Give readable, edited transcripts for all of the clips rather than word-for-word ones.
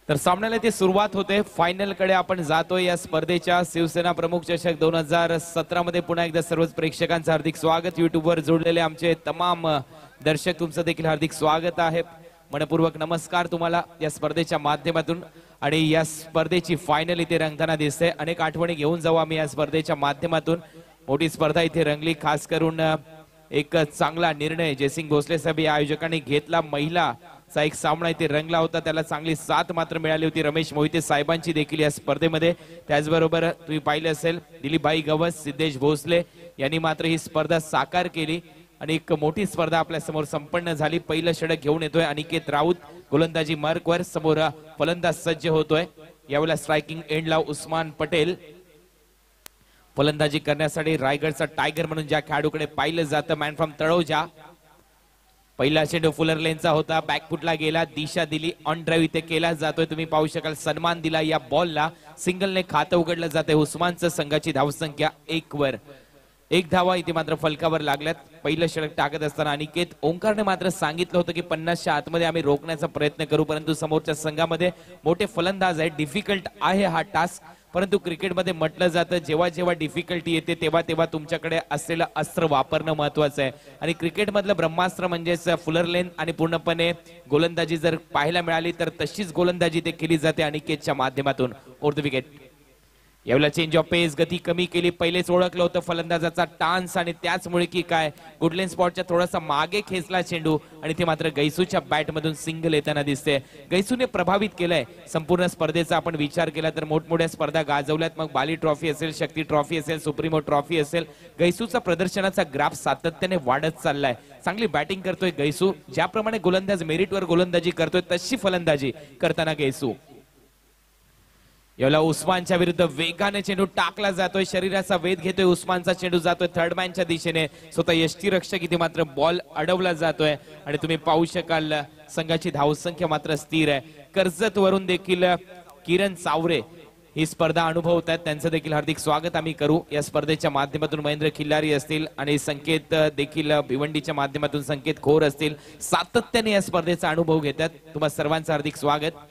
तर सामन्याला ती सुरुवात होते. फायनल कडे आपण जातोय या स्पर्धेच्या शिवसेना प्रमुख चषक 2017 मध्ये. पुन्हा एकदा सर्वच प्रेक्षकांचं हार्दिक स्वागत. युट्यूब वर जोडलेले आमचे तमाम दर्शक तुमचं देखील हार्दिक स्वागत आहे. मनपूर्वक नमस्कार तुम्हाला या स्पर्धेच्या माध्यमातून. आणि या स्पर्धेची फायनल इथे रंगताना दिसते. अनेक आठवणी घेऊन जाऊ आम्ही या स्पर्धेच्या माध्यमातून. मोठी स्पर्धा इथे रंगली. खास करून एक चांगला निर्णय जयसिंग भोसले साहेब या आयोजकांनी घेतला. महिलाचा एक सामना इथे रंगला होता, त्याला चांगली साथ मात्र मिळाली होती रमेश मोहिते साहेबांची देखील या स्पर्धेमध्ये. त्याचबरोबर तुम्ही पाहिले असेल दिलीपभाई गवस, सिद्धेश भोसले यांनी मात्र ही स्पर्धा साकार केली आणि एक मोठी स्पर्धा आपल्या समोर संपन्न झाली. पहिलं षटक घेऊन येतोय अनिकेत राऊत, गोलंदाजी मार्कवर. समोर फलंदाज सज्ज होतोय. यावेळेला स्ट्रायकिंग एंडला उस्मान पटेल. फलंदाजी करण्यासाठी रायगडचा टायगर म्हणून ज्या खेळाडूकडे पाहिलं जातं, मॅन फ्रॉम तळोजा. पहिला चेंडू फुलर लेनचा होता, बॅकफुटला गेला, दिशा दिली, ऑन ड्राईव्ह इथे केला जातोय. तुम्ही पाहू शकाल सन्मान दिला या बॉलला. सिंगलने खातं उघडलं जातंय उस्मानचं. संघाची धावसंख्या 1 वर. 1 धावा इथे मात्र फलकावर लागल्यात. पहिलं षटक टाकत असताना अनिकेत ओंकारने मात्र सांगितलं होतं की 50च्या आतमध्ये आम्ही रोखण्याचा प्रयत्न करू, परंतु समोरच्या संघामध्ये मोठे फलंदाज आहेत. डिफिकल्ट आहे हा टास्क, परंतु क्रिकेटमध्ये म्हटलं जातं जेव्हा जेव्हा डिफिकल्टी येते तेव्हा तेव्हा तुमच्याकडे असलेलं अस्त्र वापरणं महत्वाचं आहे. आणि क्रिकेटमधलं ब्रह्मास्त्र म्हणजेच फुलर लेन आणि पूर्णपणे गोलंदाजी जर पाहायला मिळाली तर तशीच गोलंदाजी ते केली जाते अनिकेतच्या माध्यमातून. Over the wicket. यावेळेला चेंज ऑफ पेस, गती कमी केली. पहिलेच ओळखलं होतं फलंदाजाचा टान्स आणि त्याचमुळे की काय गुडलेन स्पॉटच्या थोडासा मागे खेचला चेंडू आणि ते मात्र गैसूच्या बॅट मधून सिंगल येताना दिसते. गैसूने प्रभावित केलंय संपूर्ण स्पर्धेचा आपण विचार केला तर. मोठमोठ्या स्पर्धा गाजवल्यात, मग बाली ट्रॉफी असेल, शक्ती ट्रॉफी असेल, सुप्रीमो ट्रॉफी असेल. गैसूचा प्रदर्शनाचा ग्राफ सातत्याने वाढत चाललाय. चांगली बॅटिंग करतोय गैसू. ज्याप्रमाणे गोलंदाज मेरिटवर गोलंदाजी करतोय तशी फलंदाजी करताना गैसू. याला उस्मानच्या विरुद्ध वेगाने चेंडू टाकला जातोय. शरीराचा वेध घेतोय उस्मानचा. चेंडू जातोय थर्ड मॅनच्या दिशेने. स्वतः यष्टीरक्षक इथे मात्र बॉल अडवला जातोय आणि तुम्ही पाहू शकाल संघाची धावसंख्या मात्र स्थिर आहे. कर्जत वरून देखील किरण चावरे ही स्पर्धा अनुभवत आहेत. त्यांचं देखील हार्दिक स्वागत आम्ही करू या स्पर्धेच्या माध्यमातून. महेंद्र खिल्लारी असतील आणि संकेत देखील भिवंडीच्या माध्यमातून संकेत खोर असतील, सातत्याने या स्पर्धेचा अनुभव घेतात. तुम्हा सर्वांचं हार्दिक स्वागत.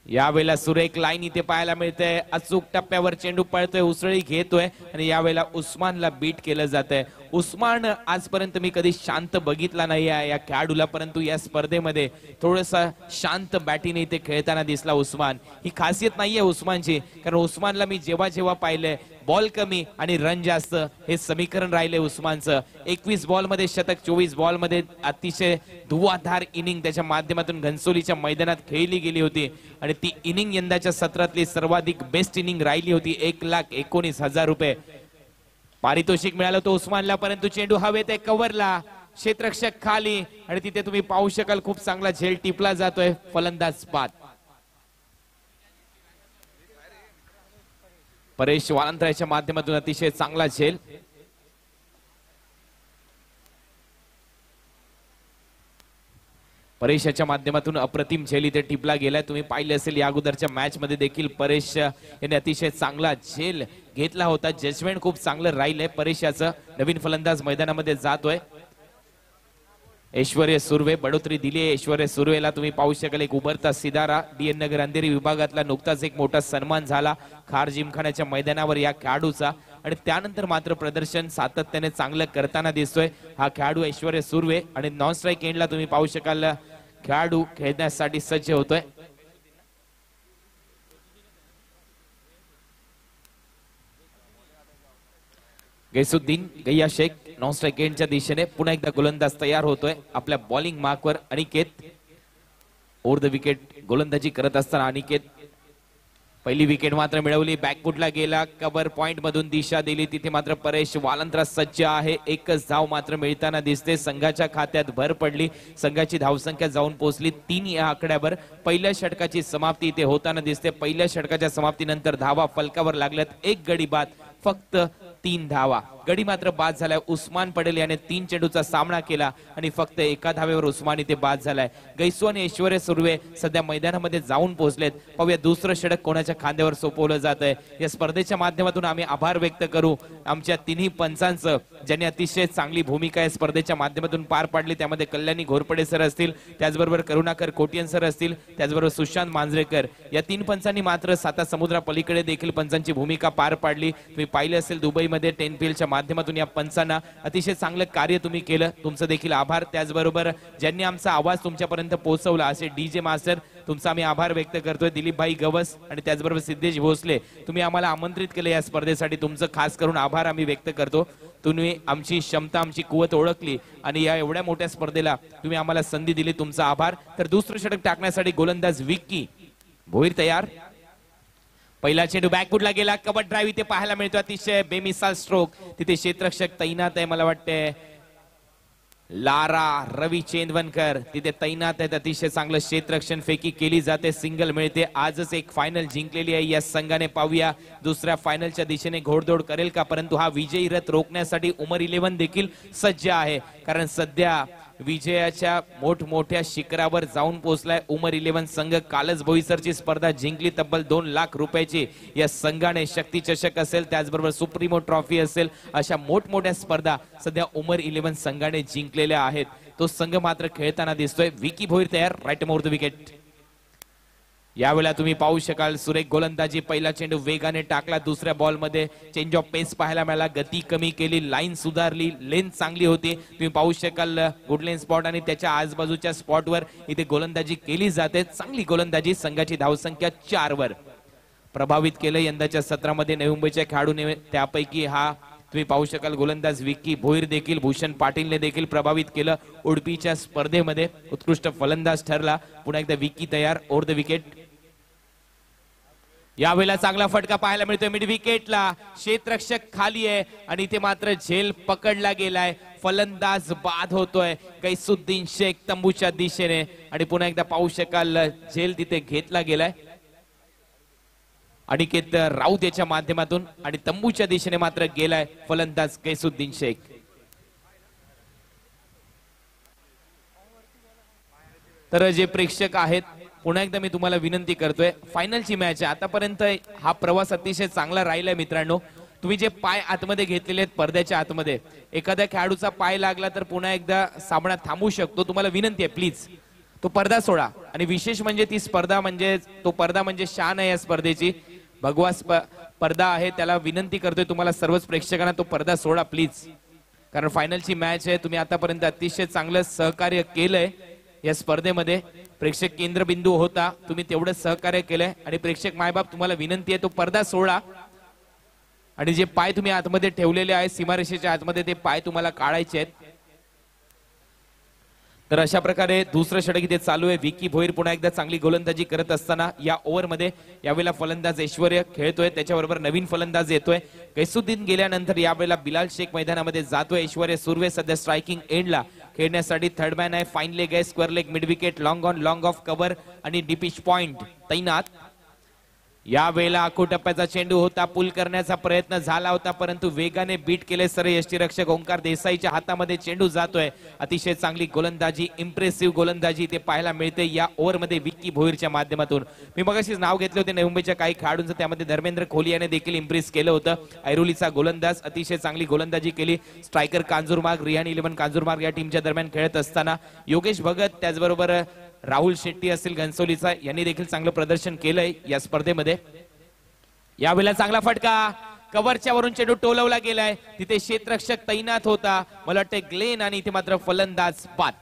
यावेळेला सुरेख लाईन इथे पाहायला मिळते. अचूक टप्प्यावर चेंडू पळतोय, उसळी घेतोय आणि यावेळेला उस्मानला बीट केलं जातंय. उस्मान आजपर्यंत मी कधी शांत बघितला नाही या खेळाडूला, परंतु या स्पर्धेमध्ये थोडंसं शांत बॅटिंग इथे खेळताना दिसला उस्मान. ही खासियत नाहीये उस्मानची, कारण उस्मानला मी जेव्हा जेव्हा पाहिलंय बॉल कमी आणि रन जास्त हे समीकरण राहिले उस्मानचं. 21 बॉल मध्ये शतक, 24 बॉल मध्ये अतिशय धुवाधार इनिंग त्याच्या माध्यमातून घनसोलीच्या मैदानात खेळली गेली होती आणि ती इनिंग यंदाच्या सत्रातली सर्वाधिक बेस्ट इनिंग राहिली होती. 1,19,000 रुपये पारितोषिक मिळालं होतं उस्मानला, परंतु चेंडू हवेत आहे कव्हरला. क्षेत्ररक्षक खाली आणि तिथे तुम्ही पाहू शकाल खूप चांगला झेल टिपला जातोय. फलंदाज बाद. परेश वालंत्र्याच्या माध्यमातून अतिशय चांगला झेल. परेशच्या माध्यमातून अप्रतिम झेल इथे टिपला गेलाय. तुम्ही पाहिले असेल या अगोदरच्या मॅच मध्ये देखील परेश यांनी अतिशय चांगला झेल घेतला होता. जजमेंट खूप चांगलं राहिलंय परेशाचं. नवीन फलंदाज मैदानामध्ये जातोय. ऐश्वर्य सुर्वे बढोतरी दिली आहे. ऐश्वर्य सुर्वेला तुम्ही पाहू शकाल एक उभरता सितारा. DN नगर अंधेरी विभागातला नुकताच एक मोठा सन्मान झाला खार जिमखान्याच्या मैदानावर या खेळाडूचा आणि त्यानंतर मात्र प्रदर्शन सातत्याने चांगलं करताना दिसतोय हा खेळाडू ऐश्वर्य सुर्वे. आणि नॉन स्ट्राईक एंडला तुम्ही पाहू शकाल खेळाडू खेळण्यासाठी सज्ज होतोय. गैसुद्दीन गैया शेख नॉन स्ट्राईक एंडच्या दिशेने. पुन्हा एकदा गोलंदाज तयार होतोय आपल्या बॉलिंग मार्कवर. अनिकेत ओव्हर द विकेट गोलंदाजी करत असताना अनिकेत पहिली विकेट मात्र मिळवली. बॅकफुटला गेला, कव्हर पॉइंट मधून दिशा दिली. तिथे मात्र परेश वालंत्रा सज्ज आहे. एकच धाव मात्र मिळताना दिसते. संघाच्या खात्यात भर पडली. संघाची धावसंख्या जाऊन पोहोचली 3 या आकड्यावर. पहिल्या षटकाची समाप्ती इथे होताना दिसते. पहिल्या षटकाच्या समाप्तीनंतर धावा फलकावर लागल्यात. 1 गडी बाद. फक्त 3 धावा. गडी मात्र बाद झालाय. उस्मान पटेल याने 3 चेंडूचा सामना केला आणि फक्त एका धावेवर उस्मान इथे बाद झालाय. गैसू आणि ऐश्वर्य सुर्वे सध्या मैदानामध्ये जाऊन पोहोचलेत. पाहूया दुसरं षटक कोणाच्या खांद्यावर सोपवलं जात आहे. या स्पर्धेच्या माध्यमातून आम्ही आभार व्यक्त करू आमच्या तिन्ही पंचांचं, ज्यांनी अतिशय चांगली भूमिका या स्पर्धेच्या माध्यमातून पार पाडली. त्यामध्ये कल्याणी घोरपडे सर असतील, त्याचबरोबर करुणाकर कोटियन सर असतील, त्याचबरोबर सुशांत मांजरेकर. या 3 पंचांनी मात्र साता समुद्रा पलीकडे देखील पंचांची भूमिका पार पाडली. तुम्ही पाहिले असेल दुबईमध्ये 10 PLच्या माध्यमातून या पंचांना अतिशय चांगलं कार्य तुम्ही केलं. तुमचं देखील आभार. त्याचबरोबर ज्यांनी आमचा आवाज तुमच्यापर्यंत पोहोचवला असे DJ मास्टर, तुमचा आम्ही आभार व्यक्त करतोय. दिलीप भाई गवस आणि त्याचबरोबर सिद्धेश भोसले, तुम्ही आम्हाला आमंत्रित केले या स्पर्धेसाठी. तुमचं खास करून आभार आम्ही व्यक्त करतो. तुम्ही आमची क्षमता, आमची कुवत ओळखली आणि या एवढ्या मोठ्या स्पर्धेला तुम्ही आम्हाला संधी दिली. तुमचा आभार. तर दुसरं षटक टाकण्यासाठी गोलंदाज विक्की भोईर तयार. पहिला चेंडू बॅकफुटला गेला. कबड ड्राईव्ह इथे पाहायला मिळतो. अतिशय बेमिसाल स्ट्रोक. तिथे क्षेत्ररक्षक तैनात आहे. मला वाटते लारा रवी चेंदवनकर तिथे तैनात आहेत. अतिशय चांगलं क्षेत्ररक्षण फेकी केली जाते. सिंगल मिळते. आजच एक फायनल जिंकलेली आहे या संघाने. पाहूया दुसऱ्या फायनलच्या दिशेने घोडदौड करेल का, परंतु हा विजयी रथ रोखण्यासाठी उमर 11 देखील सज्ज आहे. कारण सध्या विजयाच्या मोठमोठ्या शिखरावर जाऊन पोहोचलाय उमर 11 संघ. कालच बोईसरची स्पर्धा जिंकली तब्बल 2 लाख रुपयाची या संघाने. शक्ती चषक असेल, त्याचबरोबर सुप्रीमो ट्रॉफी असेल, अशा मोठमोठ्या स्पर्धा सध्या उमर 11 संघाने जिंकलेल्या आहेत. तो संघ मात्र खेळताना दिसतोय. विकी भोईर तयार. Right more the wicket. यावेळेला तुम्ही पाहू शकाल सुरेख गोलंदाजी. पहिला चेंडू वेगाने टाकला. दुसऱ्या बॉल मध्ये चेंज ऑफ पेस पाहायला मिळाला. गती कमी केली, लाईन सुधारली, लेंथ चांगली होती. तुम्ही पाहू शकाल गुड लेन स्पॉट आणि त्याच्या आजूबाजूच्या स्पॉटवर इथे गोलंदाजी केली जाते. चांगली गोलंदाजी. संघाची धावसंख्या 4 वर. प्रभावित केलं यंदाच्या सत्रामध्ये नवी मुंबईच्या खेळाडूने. त्यापैकी हा तुम्ही पाहू शकाल गोलंदाज विक्की भोईर देखील. भूषण पाटीलने देखील प्रभावित केलं उडपीच्या स्पर्धेमध्ये. उत्कृष्ट फलंदाज ठरला. पुन्हा एकदा विक्की तयार. Over the wicket. यावेळेला चांगला फटका पाहायला मिळतोय मिड विकेटला. क्षेत्ररक्षक खाली आहे आणि इथे मात्र झेल पकडला गेलाय. फलंदाज बाद होतोय. कैसुद्दीन शेख तंबूच्या दिशेने आणि पुन्हा एकदा पाहू शकाल झेल तिथे घेतला गेलाय अनिकेत राऊत याच्या माध्यमातून आणि तंबूच्या दिशेने मात्र गेलाय फलंदाज कैसुद्दीन शेख. तर जे प्रेक्षक आहेत, पुन्हा एकदा मी तुम्हाला विनंती करतोय, फायनलची मॅच आहे. आतापर्यंत हा प्रवास अतिशय चांगला राहिलाय मित्रांनो. तुम्ही जे पाय आतमध्ये घेतलेले आहेत पडद्याच्या आतमध्ये, एखाद्या खेळाडूचा पाय लागला तर पुन्हा एकदा सामना थांबू शकतो. तुम्हाला विनंती आहे प्लीज तो पडदा सोडा. आणि विशेष म्हणजे ती स्पर्धा म्हणजे तो पडदा म्हणजे शान आहे या स्पर्धेची. भगवा पडदा आहे. त्याला विनंती करतोय तुम्हाला सर्वच प्रेक्षकांना तो पडदा सोडा प्लीज. कारण फायनलची मॅच आहे. तुम्ही आतापर्यंत अतिशय चांगलं सहकार्य केलंय या स्पर्धेमध्ये. प्रेक्षक केंद्रबिंदू होता. तुम्ही तेवढं सहकार्य केलंय आणि प्रेक्षक मायबाप तुम्हाला विनंती आहे तो पडदा सोडा. आणि जे पाय तुम्ही आतमध्ये ठेवलेले आहेत सीमारेषेच्या आतमध्ये, ते पाय तुम्हाला काढायचे आहेत. तर अशा प्रकारे दुसरं षटक इथे चालू आहे. विकी भोईर पुन्हा एकदा चांगली गोलंदाजी करत असताना या ओव्हरमध्ये यावेळेला फलंदाज ऐश्वर्य खेळतोय. त्याच्याबरोबर नवीन फलंदाज येतोय. कैसुद्दीन गेल्यानंतर यावेळेला बिलाल शेख मैदानामध्ये जातोय. ऐश्वर्य सुर्वे सध्या स्ट्रायकिंग एंडला खेळण्यासाठी थर्ड मॅन आहे. फाईन लेग आहे, square leg, mid wicket, long on, long of cover आणि डीपिच पॉइंट तैनात. या वेळेला आखूटप्प्याचा चेंडू होता. पुल करण्याचा प्रयत्न झाला होता परंतु वेगाने बीट केले सर यष्टीरक्षक ओंकार देसाईच्या हातामध्ये चेंडू जातोय. अतिशय चांगली गोलंदाजी, इम्प्रेसिव्ह गोलंदाजी ते पाहायला मिळते या ओव्हरमध्ये विक्की भोईरच्या माध्यमातून. मी मगाशीच नाव घेतले होते नवी मुंबईच्या काही खेळाडूंचं, त्यामध्ये धर्मेंद्र खोली याने देखील इम्प्रेस केलं होतं. ऐरोलीचा गोलंदाज अतिशय चांगली गोलंदाजी केली. स्ट्रायकर कांजूरमार्ग, रियान 11 कांजूरमार्ग या टीमच्या दरम्यान खेळत असताना योगेश भगत, त्याचबरोबर राहुल शेट्टी असतील घनसोलीचा, यांनी देखील चांगलं प्रदर्शन केलंय या स्पर्धेमध्ये. यावेळेला चांगला फटका कव्हरच्या वरून चेंडू टोलवला गेलाय. तिथे क्षेत्ररक्षक तैनात होता, मला वाटतं ग्लेन, आणि इथे मात्र फलंदाज बाद.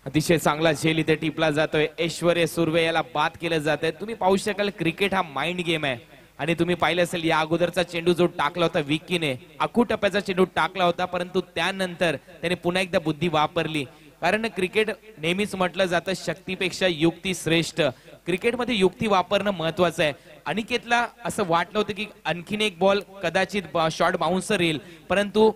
अतिशय चांगला झेल इथे टिपला जातोय. ऐश्वर्य सुर्वे याला बाद केलं जात आहे. तुम्ही पाहू शकाल क्रिकेट हा माइंड गेम आहे आणि तुम्ही पाहिलं असेल या अगोदरचा चेंडू जो टाकला होता विक्कीने, आखूटप्प्याचा चेंडू टाकला होता परंतु त्यानंतर त्याने पुन्हा एकदा बुद्धी वापरली. कारण क्रिकेट नेहमीच म्हटलं जातं शक्तीपेक्षा युक्ती श्रेष्ठ. क्रिकेटमध्ये युक्ती वापरणं महत्वाचं आहे. अनिकेतला असं वाटलं होतं की आणखीन एक बॉल कदाचित शॉर्ट बाउन्सर येईल, परंतु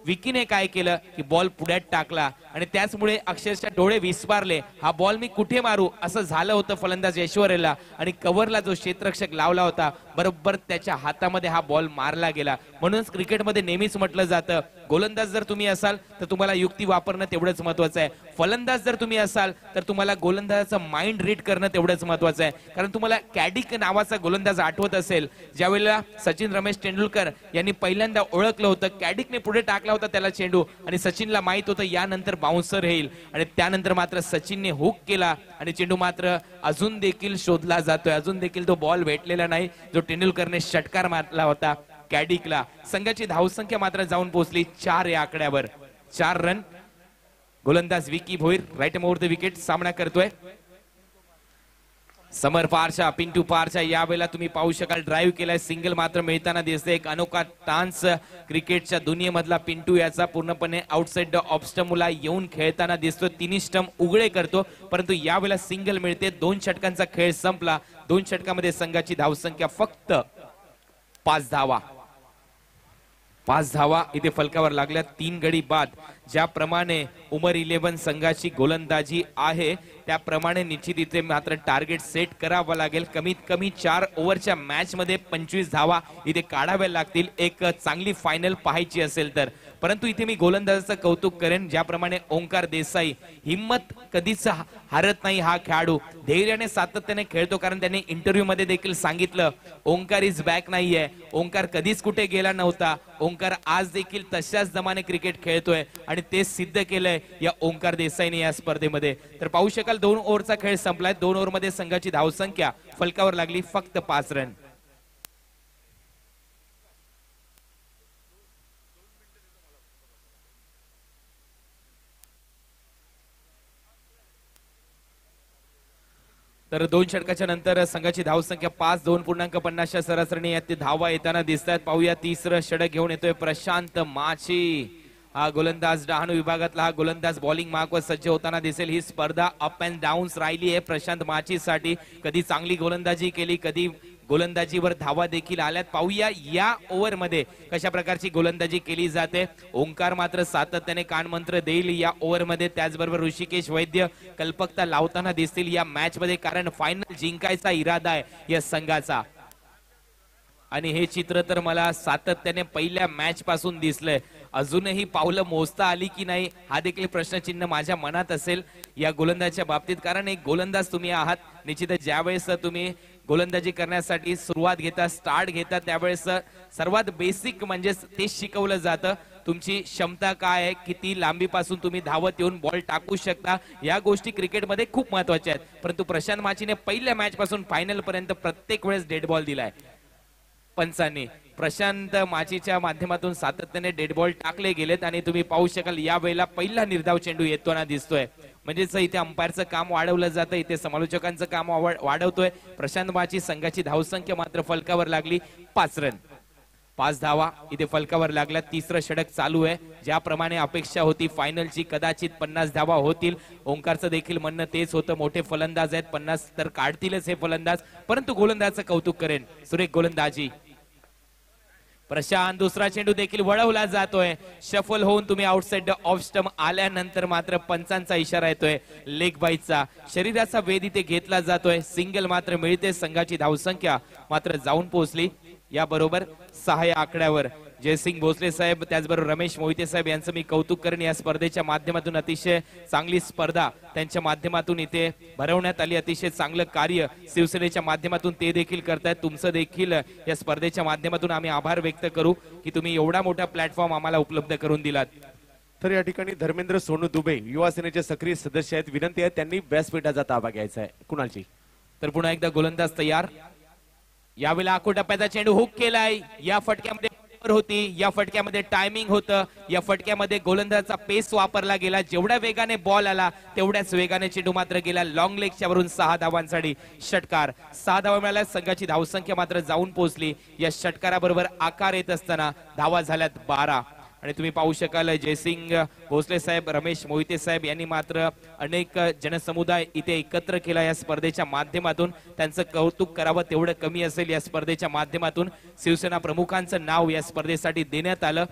विकीने काय केलं की बॉल पुढ्यात टाकला आणि त्याचमुळे अक्षरशः डोळे विस्पारले, हा बॉल मी कुठे मारू असं झालं होतं फलंदाज ऐश्वर्याला. आणि कव्हरला जो क्षेत्ररक्षक लावला होता बरोबर त्याच्या हातामध्ये हा बॉल मारला गेला. म्हणूनच क्रिकेटमध्ये नेहमीच म्हटलं जातं, गोलंदाज जर तुम्ही असाल तर तुम्हाला युक्ती वापरणं तेवढंच महत्वाचं आहे, फलंदाज जर तुम्ही असाल तर तुम्हाला गोलंदाजाचं माइंड रीड करणं तेवढंच महत्वाचं आहे. कारण तुम्हाला कॅडिक नावाचा गोलंदाज आठवत असेल, ज्यावेळेला सचिन रमेश तेंडुलकर यांनी पहिल्यांदा ओळखलं होतं, कॅडिकने पुढे टाकला होता त्याला चेंडू आणि सचिनला माहित होतं यानंतर बाउन्सर येईल आणि त्यानंतर मात्र सचिनने हुक केला आणि चेंडू मात्र अजून देखील शोधला जातोय, अजून देखील तो बॉल भेटलेला नाही जो तेंडुलकरने षटकार मारला होता कॅडिकला. संघाची धावसंख्या मात्र जाऊन पोहोचली 4 या आकड्यावर. 4 रन. गोलंदाज Vicky Bhoir right over the wicket सामना करतोय. समर पारशा, पिंटू पारशा यावेळेला तुम्ही पाहू शकाल ड्राईव्ह केलाय, सिंगल मात्र मिळताना दिसते. एक अनोखा टान्स क्रिकेटच्या दुनियेमधला पिंटू याचा पूर्णपणे आउटसाइड द ऑफ स्टंपला येऊन खेळताना दिसतो. 3 स्टंप उघडे करतो परंतु यावेळेला सिंगल मिळते. 2 षटकांचा खेळ संपला. 2 षटकामध्ये संघाची धावसंख्या फक्त 5 धावा. 5 धावा इथे फलकावर लागल्या. 3 गडी बाद. ज्याप्रमाणे उमर 11 संघाची गोलंदाजी आहे त्याप्रमाणे निश्चित इथे मात्र टार्गेट सेट करावं लागेल. कमीत कमी 4 ओव्हरच्या मॅच मध्ये 25 धावा इथे काढाव्या लागतील एक चांगली फायनल पाहायची असेल तर. परंतु इथे मी गोलंदाजाचं कौतुक करेन, ज्याप्रमाणे ओंकार देसाई हिम्मत कधीच हारत नाही. हा खेळाडू धैर्याने सातत्याने खेळतो, कारण त्याने इंटरव्ह्यू मध्ये देखील सांगितलं ओंकार इज बॅक नाहीये. ओंकार कधीच कुठे गेला नव्हता. ओंकार आज देखील तशाच दमाने क्रिकेट खेळतोय आणि ते सिद्ध केलंय या ओंकार देसाईने या स्पर्धेमध्ये. तर पाहू शकाल 2 ओव्हरचा खेळ संपलाय. 2 ओव्हर मध्ये संघाची धावसंख्या फलकावर लागली फक्त 5 रन. तर 2 षटकाच्या नंतर संघाची धावसंख्या 5, 2.50 सरासरीने यात धावा येताना दिसतात. पाहूया तिसरं षटक घेऊन येतोय प्रशांत माची. हा गोलंदाज डहाणू विभागातला हा गोलंदाज बॉलिंग मार्कवर सज्ज होताना दिसेल. ही स्पर्धा अप अँड डाऊन्स राहिली आहे प्रशांत माचीसाठी. कधी चांगली गोलंदाजी केली, कधी गोलंदाजीवर धावा देखील आल्यात. पाहूया या ओव्हर मध्ये कशा प्रकारची गोलंदाजी केली जाते. ओंकार मात्र सातत्याने कानमंत्र देईल या ओव्हर मध्ये. त्याचबरोबर ऋषिकेश वैद्य कल्पकता लावताना दिसतील या मॅच मध्ये, कारण फायनल जिंकायचा इरादा आहे या संघाचा. आणि हे चित्र तर मला सातत्याने पहिल्या मॅच पासून दिसलंय. अजूनही पावलं मोजता आली की नाही हा देखील प्रश्नचिन्ह माझ्या मनात असेल या गोलंदाजच्या बाबतीत. कारण एक गोलंदाज तुम्ही आहात, निश्चितच ज्यावेळेस तुम्ही गोलंदाजी करण्यासाठी सुरुवात घेता, स्टार्ट घेता, त्यावेळेस सर्वात बेसिक म्हणजे ते शिकवलं जातं. तुमची क्षमता काय आहे, किती लांबीपासून तुम्ही धावत येऊन बॉल टाकू शकता, या गोष्टी क्रिकेटमध्ये खूप महत्वाच्या आहेत. परंतु प्रशांत माचीने पहिल्या मॅच पासून फायनल पर्यंत प्रत्येक वेळेस डेड बॉल दिलाय पंचांनी. प्रशांत माचीच्या माध्यमातून सातत्याने डेड बॉल टाकले गेलेत आणि तुम्ही पाहू शकाल या वेळेला पहिला निर्धाव चेंडू येताना दिसतोय. म्हणजेच इथे अंपायरचं काम वाढवलं जातं, इथे समालोचकांचं काम वाढवतोय प्रशांत माची. संघाची धावसंख्या मात्र फलकावर लागली 5 रन. 5 धावा इथे फलकावर लागल्या. तिसरं षटक चालू आहे. ज्याप्रमाणे अपेक्षा होती फायनलची कदाचित 50 धावा होतील. ओंकारचं देखील म्हणणं तेच होतं, मोठे फलंदाज आहेत, 50 तर काढतीलच हे फलंदाज. परंतु गोलंदाजाचं कौतुक करेन, सुरेख गोलंदाजी. प्रशांत दुसरा चेंडू देखील वळवला जातोय. शफल होऊन तुम्ही आउटसाइड ऑफ स्टंप आल्यानंतर मात्र पंचांचा इशारा येतोय लेग बाईचा. शरीराचा वेध इथे घेतला जातोय. सिंगल मात्र मिळते. संघाची धावसंख्या मात्र जाऊन पोहोचली याबरोबर 6 या आकड्यावर. जयसिंग भोसले साहेब त्याचबरोबर रमेश मोहिते साहेब यांचं मी कौतुक करेन. या स्पर्धेच्या माध्यमातून अतिशय चांगली स्पर्धा त्यांच्या माध्यमातून इथे भरवण्यात आली. अतिशय चांगलं कार्य शिवसेनेच्या माध्यमातून ते देखील करतायत. तुमचं देखील या स्पर्धेच्या माध्यमातून आम्ही आभार व्यक्त करू की तुम्ही एवढा मोठा प्लॅटफॉर्म आम्हाला उपलब्ध करून दिलात. तर या ठिकाणी धर्मेंद्र सोनू दुबे युवा सेनेचे सक्रिय सदस्य आहेत. विनंती आहे त्यांनी व्यासपीठाचा ताबा घ्यायचा आहे. कुणालजी. तर पुन्हा एकदा गोलंदाज तयार. यावेळेला आखो टप्प्याचा चेंडू हुक केलाय. या फटक्यामध्ये होती, या फटक्यामध्ये टायमिंग होतं, या फटक्यामध्ये गोलंदाजाचा पेस वापरला गेला. जेवढ्या वेगाने बॉल आला तेवढ्याच वेगाने चेंडू मात्र गेला लॉंग लेगच्या वरून. 6 धावांसाठी षटकार. 6 धावा मिळाल्या. संघाची धावसंख्या मात्र जाऊन पोहोचली. या षटकाराबरोबर आकार येत असताना धावा झाल्यात 12. आणि तुम्ही पाहू शकाल जयसिंग भोसले साहेब, रमेश मोहिते साहेब यांनी मात्र अनेक जनसमुदाय इथे एकत्र केला या स्पर्धेच्या माध्यमातून. त्यांचं कौतुक करावं तेवढं कमी असेल. या स्पर्धेच्या माध्यमातून शिवसेना प्रमुखांचं नाव या स्पर्धेसाठी देण्यात आलं.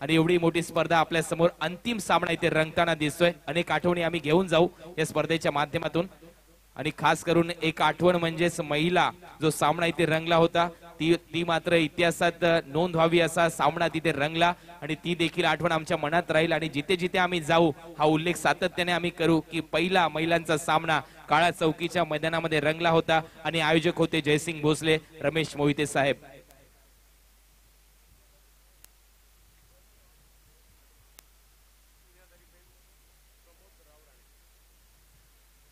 आणि एवढी मोठी स्पर्धा आपल्या समोर अंतिम सामना इथे रंगताना दिसतोय. अनेक आठवणी आम्ही घेऊन जाऊ या स्पर्धेच्या माध्यमातून आणि खास करून एक आठवण म्हणजेच महिला जो सामना इथे रंगला होता ती मात्र इतिहासात नोंद व्हावी असा सामना तिथे रंगला आणि ती देखील आठवण आमच्या मनात राहील. आणि जिथे जिथे आम्ही जाऊ हा उल्लेख सातत्याने आम्ही करू की पहिला महिलांचा सामना काळा चौकीच्या मैदानामध्ये रंगला होता आणि आयोजक होते जयसिंग भोसले, रमेश मोहिते साहेब.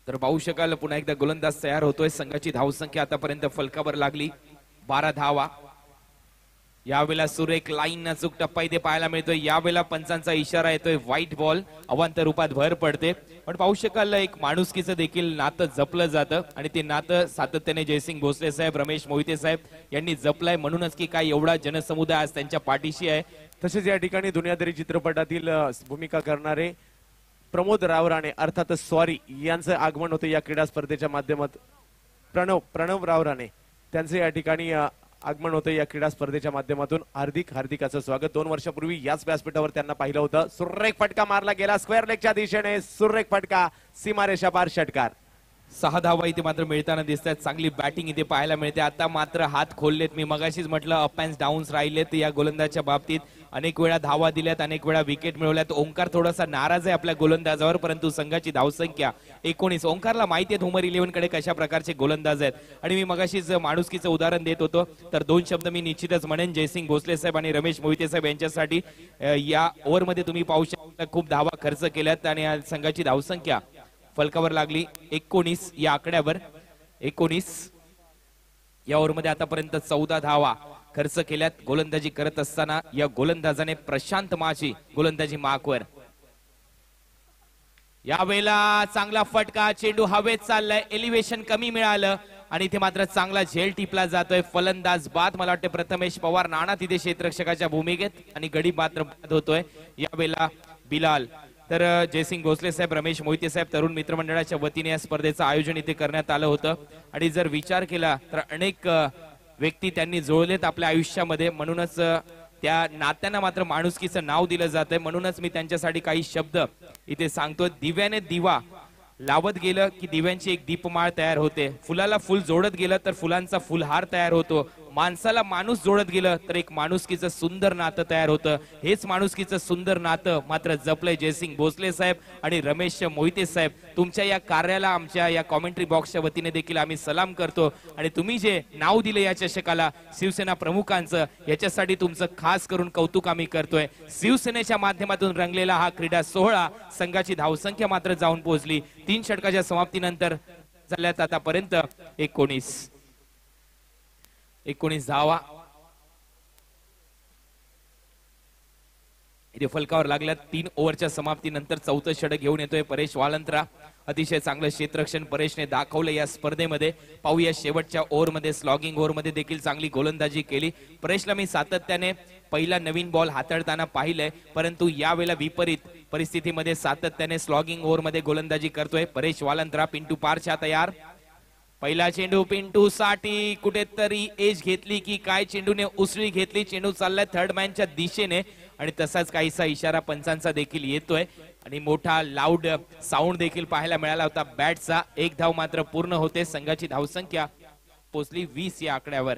तर पाहू शकाल पुन्हा एकदा गोलंदाज तयार होतोय. संघाची धावसंख्या आतापर्यंत फलकावर लागली 12 धावा. यावेळेला सुरेख लाईन चूक टप्पा इथे पाहायला मिळतोय. यावेळेला पंचांचा इशारा येतोय व्हाईट बॉल, अवांतर रूपात भर पडते. पण पाहू शकाल एक माणुसकीचं देखील नातं जपलं जातं आणि ते नातं सातत्याने जयसिंग भोसले साहेब, रमेश मोहिते साहेब यांनी जपलंय. म्हणूनच की काय एवढा जनसमुदाय आज त्यांच्या पाठीशी आहे. तसेच या ठिकाणी दुनियादारी चित्रपटातील भूमिका करणारे प्रमोद रावराणे अर्थातच सॉरी यांचं आगमन होतं या क्रीडा स्पर्धेच्या माध्यमातून. प्रणव रावराणे त्यांचे या ठिकाणी आगमन होतं या क्रीडा स्पर्धेच्या माध्यमातून. हार्दिक असं स्वागत. 2 वर्षापूर्वी याच व्यासपीठावर त्यांना पाहिलं होतं. सुरेख फटका मारला गेला स्क्वेअर लेगच्या दिशेने. सुरेख फटका, सीमारेषा पार षटकार. 6 धावा इथे मात्र मिळताना दिसतात. चांगली बॅटिंग इथे पाहायला मिळते. आता मात्र हात खोललेत. मी मगाशीच म्हटलं अप अँड डाऊन्स राहिलेत या गोलंदाजच्या बाबतीत. अनेक वेळा धावा दिल्यात, अनेक वेळा विकेट मिळवल्यात. ओंकार थोडासा नाराज आहे आपल्या गोलंदाजावर, परंतु संघाची धावसंख्या 19. ओंकारला माहिती आहे होमर 11 कडे कशा प्रकारचे गोलंदाज आहेत. आणि मी मगाशीच माणुसकीचं उदाहरण देत होतो तर 2 शब्द मी निश्चितच म्हणेन जयसिंग भोसले साहेब आणि रमेश मोहिते साहेब यांच्यासाठी. या ओव्हरमध्ये तुम्ही पाहू शकता खूप धावा खर्च केल्यात आणि संघाची धावसंख्या फलकावर लागली 19 या आकड्यावर. 19 या ओव्हरमध्ये आतापर्यंत 14 धावा खर्च केल्यात. गोलंदाजी करत असताना या गोलंदाजाने प्रशांत माची गोलंदाजी मार्कवर. यावेळेला चांगला फटका, चेंडू हवेत चाललाय, एलिव्हेशन कमी मिळालं आणि इथे मात्र चांगला झेल टिपला जातोय. फलंदाज बाद, मला वाटतं प्रथमेश पवार नाना तिथे क्षेत्ररक्षकाच्या भूमिकेत आणि गडी मात्र बाद होतोय. यावेळेला बिलाल. तर जयसिंग भोसले साहेब, रमेश मोहिते साहेब तरुण मित्रमंडळाच्या वतीने या स्पर्धेचं आयोजन इथे करण्यात आलं होतं. आणि जर विचार केला तर अनेक व्यक्ती त्यांनी जोडलेत आपल्या आयुष्यामध्ये. म्हणूनच त्या नात्यांना मात्र माणुसकीचं नाव दिलं जातंय. म्हणूनच मी त्यांच्यासाठी काही शब्द इथे सांगतोय. दिव्याने दिवा लावत गेलं की दिव्यांची एक दीपमाळ तयार होते. फुलाला फुल जोडत गेलं तर फुलांचा फुलहार तयार होतो. माणसाला माणूस जोडत गेलं तर एक माणुसकीचं सुंदर नातं तयार होतं. हेच माणुसकीचं सुंदर नातं मात्र जपलंय जयसिंग भोसले साहेब आणि रमेश मोहिते साहेब. तुमच्या या कार्याला आमच्या या कॉमेंट्री बॉक्सच्या वतीने देखील आम्ही सलाम करतो. आणि तुम्ही जे नाव दिले या चषकाला शिवसेना प्रमुखांचं, याच्यासाठी तुमचं खास करून कौतुक आम्ही करतोय. शिवसेनेच्या माध्यमातून रंगलेला हा क्रीडा सोहळा. संघाची धावसंख्या मात्र जाऊन पोहोचली 3 षटकाच्या समाप्तीनंतर झाल्यात आतापर्यंत 19 धावा इथे फलकावर लागल्यात. 3 ओव्हरच्या समाप्तीनंतर 4थं षटक घेऊन येतोय परेश वालंत्रा. अतिशय चांगलं क्षेत्ररक्षण परेशने दाखवलं या स्पर्धेमध्ये. पाहूया शेवटच्या ओव्हरमध्ये, स्लॉगिंग ओव्हरमध्ये देखील चांगली गोलंदाजी केली. परेशला मी सातत्याने पहिला नवीन बॉल हाताळताना पाहिलंय, परंतु यावेळेला विपरीत परिस्थितीमध्ये सातत्याने स्लॉगिंग ओव्हरमध्ये गोलंदाजी करतोय परेश वालंत्रा. पिंटू पारच्या तयार. पहिला चेंडू पिंटू साठी, कुठेतरी एज घेतली की काय, चेंडूने उसळी घेतली. चेंडू चाललाय थर्ड मॅनच्या दिशेने आणि तसाच काहीसा इशारा पंचांचा देखील येतोय आणि मोठा लाऊड साऊंड देखील पाहायला मिळाला होता बॅटचा. 1 धाव मात्र पूर्ण होते. संघाची धावसंख्या पोहोचली 20 या आकड्यावर.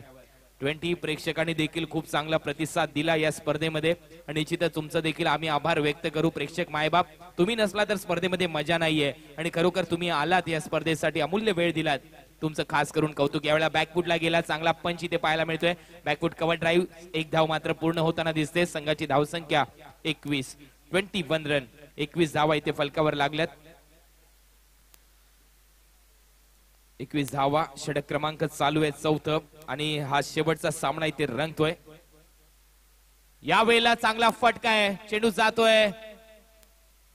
20 प्रेक्षकांनी देखील खूप चांगला प्रतिसाद दिला या स्पर्धेमध्ये आणि निश्चितच तुमचं देखील आम्ही आभार व्यक्त करू. प्रेक्षक मायबाप, तुम्ही नसला तर स्पर्धेमध्ये मजा नाहीये आणि खरोखर तुम्ही आलात या स्पर्धेसाठी, अमूल्य वेळ दिलात. तुमचं खास करून कौतुक. यावेळेला बॅकफुटला गेला, चांगला पंच इथे पाहायला मिळतोय. Back foot cover drive. 1 धाव मात्र पूर्ण होताना दिसते. संघाची धावसंख्या 21 रन. 21 धावा इथे फलकावर लागल्यात. 21 धावा. षटक क्रमांक चालू आहे 4थं आणि हा शेवटचा सामना इथे रंगतोय. यावेळेला चांगला फटका आहे, चेंडू जातोय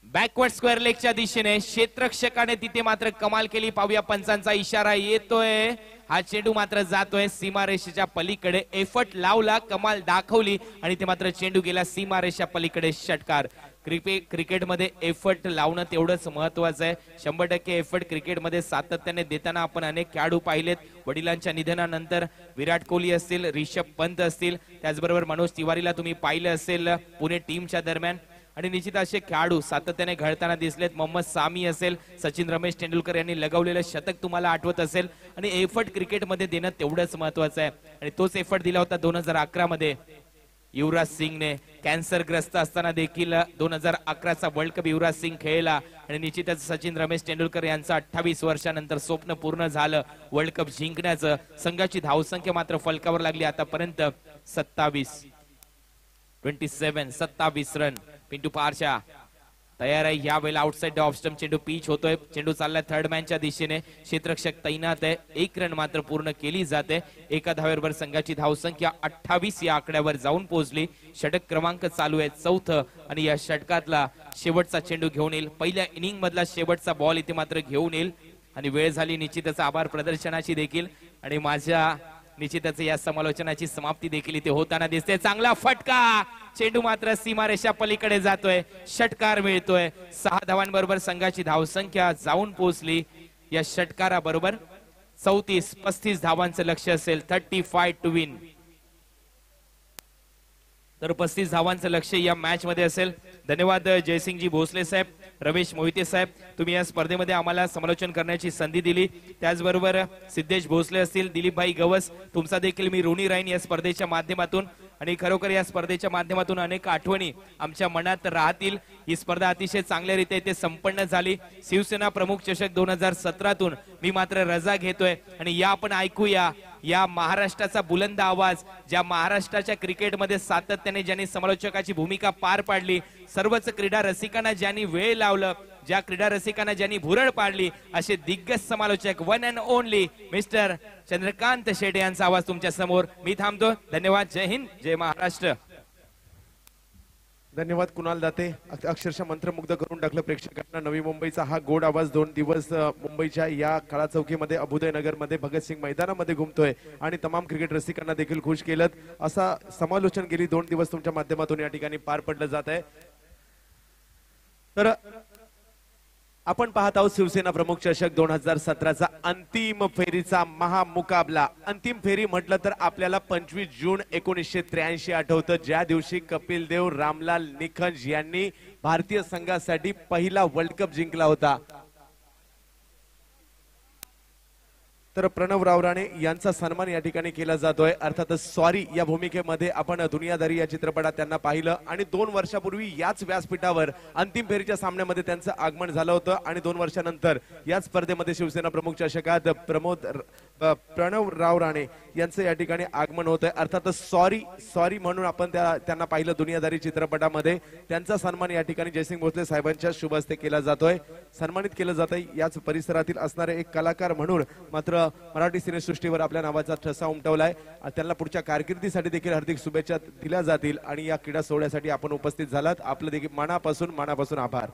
बॅकवर्ड स्क्वेअर लेगच्या दिशेने. क्षेत्ररक्षकाने तिथे मात्र कमाल केली. पाहूया पंचांचा इशारा येतोय. हा चेंडू मात्र जातोय सीमारेषेच्या पलीकडे. एफर्ट लावला, कमाल दाखवली आणि ते मात्र चेंडू गेला सीमारेषा पलीकडे. षटकार. क्रिकेटमध्ये एफर्ट लावणं तेवढंच महत्वाचं आहे. 100% एफर्ट क्रिकेटमध्ये सातत्याने देताना आपण अनेक खेळाडू पाहिलेत. वडिलांच्या निधनानंतर विराट कोहली असतील, रिषभ पंत असतील, त्याचबरोबर मनोज तिवारीला तुम्ही पाहिलं असेल पुणे टीमच्या दरम्यान. आणि निश्चित असे खेळाडू सातत्याने घडताना दिसलेत. मोहम्मद सामी असेल, सचिन रमेश तेंडुलकर यांनी लगवलेलं शतक तुम्हाला आठवत असेल. आणि एफर्ट क्रिकेटमध्ये देणं तेवढंच महत्वाचं आहे आणि तोच एफर्ट दिला होता 2011 मध्ये युवराज सिंगने. कॅन्सरग्रस्त असताना देखील 2011चा वर्ल्ड कप युवराज सिंग खेळला आणि निश्चितच सचिन रमेश तेंडुलकर यांचं 28 वर्षानंतर स्वप्न पूर्ण झालं वर्ल्ड कप जिंकण्याचं. संघाची धावसंख्या मात्र फलकावर लागली आतापर्यंत 27 रन. पिंटू पारशा तयार आहे. यावेळेला आउटसाइड ऑफ स्टंप चेंडू पिच होतोय. चेंडू चाललाय थर्ड मॅनच्या दिशेने. क्षेत्ररक्षक तैनात आहे. 1 रन मात्र पूर्ण केली जाते. एका धावेवर संघाची धावसंख्या 28 या आकड्यावर जाऊन पोहोचली. षटक क्रमांक चालू आहे 4थं आणि या षटकातला शेवटचा चेंडू घेऊन येईल. पहिल्या इनिंग मधला शेवटचा बॉल इथे मात्र घेऊन येईल आणि वेळ झाली निश्चितच आभार प्रदर्शनाची देखील. आणि माझ्या निश्चितच या समालोचनाची समाप्ती देखील इथे होताना दिसते. चांगला फटका, चेंडू मात्र सीमारेषा पलीकडे जातोय. षटकार मिळतोय. 6 धावांबरोबर संघाची धावसंख्या जाऊन पोहोचली. या षटकाराबरोबर 34-35 धावांचं लक्ष्य असेल. 35 टू विन. तर 35 धावांचं लक्ष्य या मॅच मध्ये असेल. धन्यवाद जयसिंगजी भोसले साहेब, रमेश मोहिते साहेब, तुम्ही या स्पर्धेमध्ये आम्हाला समालोचन करण्याची संधी दिली. त्याचबरोबर सिद्धेश भोसले असतील, दिलीपभाई गवस, तुमचा देखील मी ऋणी राहीन या स्पर्धेच्या माध्यमातून. आणि खरोखर या स्पर्धेच्या माध्यमातून अनेक आठवणी आमच्या मनात राहतील. ही स्पर्धा अतिशय चांगल्यारीत्या इथे संपन्न झाली. शिवसेना प्रमुख चषक 2017तून मी मात्र रजा घेतोय आणि या आपण ऐकूया या महाराष्ट्राचा बुलंद आवाज, ज्या महाराष्ट्राच्या क्रिकेटमध्ये सातत्याने ज्यांनी समालोचकाची भूमिका पार पाडली, सर्वच क्रीडा रसिकांना ज्यांनी वेळ लावलं, ज्या क्रीडा रसिकांना ज्यांनी भुरळ पाडली, असे दिग्गज समालोचक one and only mister Chandrakant Shete यांचा आवाज तुमच्या समोर. मी थांबतो. धन्यवाद. जय हिंद, जय महाराष्ट्र. धन्यवाद कुणाल दाते. अक्षरशः मंत्रमुग्ध करून टाकलं प्रेक्षकांना. नवी मुंबईचा हा गोड आवाज 2 दिवस मुंबईच्या या काळा चौकीमध्ये अभुदय नगर मध्ये भगतसिंग मैदानामध्ये घुमतोय आणि तमाम क्रिकेट रसिकांना देखील खुश केलं. असा समालोचन गेली 2 दिवस तुमच्या माध्यमातून या ठिकाणी पार पडलं जात आहे. तर आपण पाहत आहोत शिवसेना प्रमुख चषक 2017चा अंतिम फेरीचा महामुकाबला. अंतिम फेरी म्हटलं तर आपल्याला 25 जून 1983 आठवतं, ज्या दिवशी कपिल देव, रामलाल निखंज यांनी भारतीय संघासाठी पहिला वर्ल्ड कप जिंकला होता. तर प्रणव रावराणे यांचा सन्मान या ठिकाणी केला जातोय. अर्थातच सॉरी या भूमिकेमध्ये आपण दुनियादारी या चित्रपटात त्यांना पाहिलं आणि 2 वर्षापूर्वी याच व्यासपीठावर अंतिम फेरीच्या सामन्यामध्ये त्यांचं आगमन झालं होतं आणि 2 वर्षानंतर याच स्पर्धेमध्ये शिवसेना प्रमुख चषकात प्रणव रावराणे यांचं या ठिकाणी आगमन होतंय. अर्थातच सॉरी म्हणून आपण त्यांना पाहिलं दुनियादारी चित्रपटामध्ये. त्यांचा सन्मान या ठिकाणी जयसिंग भोसले साहेबांच्या शुभ हस्ते केला जातोय. सन्मानित केलं जातंय याच परिसरातील असणारे एक कलाकार म्हणून मात्र मराठी सिनेसृष्टीवर आपल्या नावाचा ठसा उमटवलाय. त्यांना पुढच्या कारकिर्दीसाठी देखील हार्दिक शुभेच्छा दिल्या जातील आणि या क्रीडा सोहळ्यासाठी आपण उपस्थित झालात. आपलं देखील मनापासून आभार.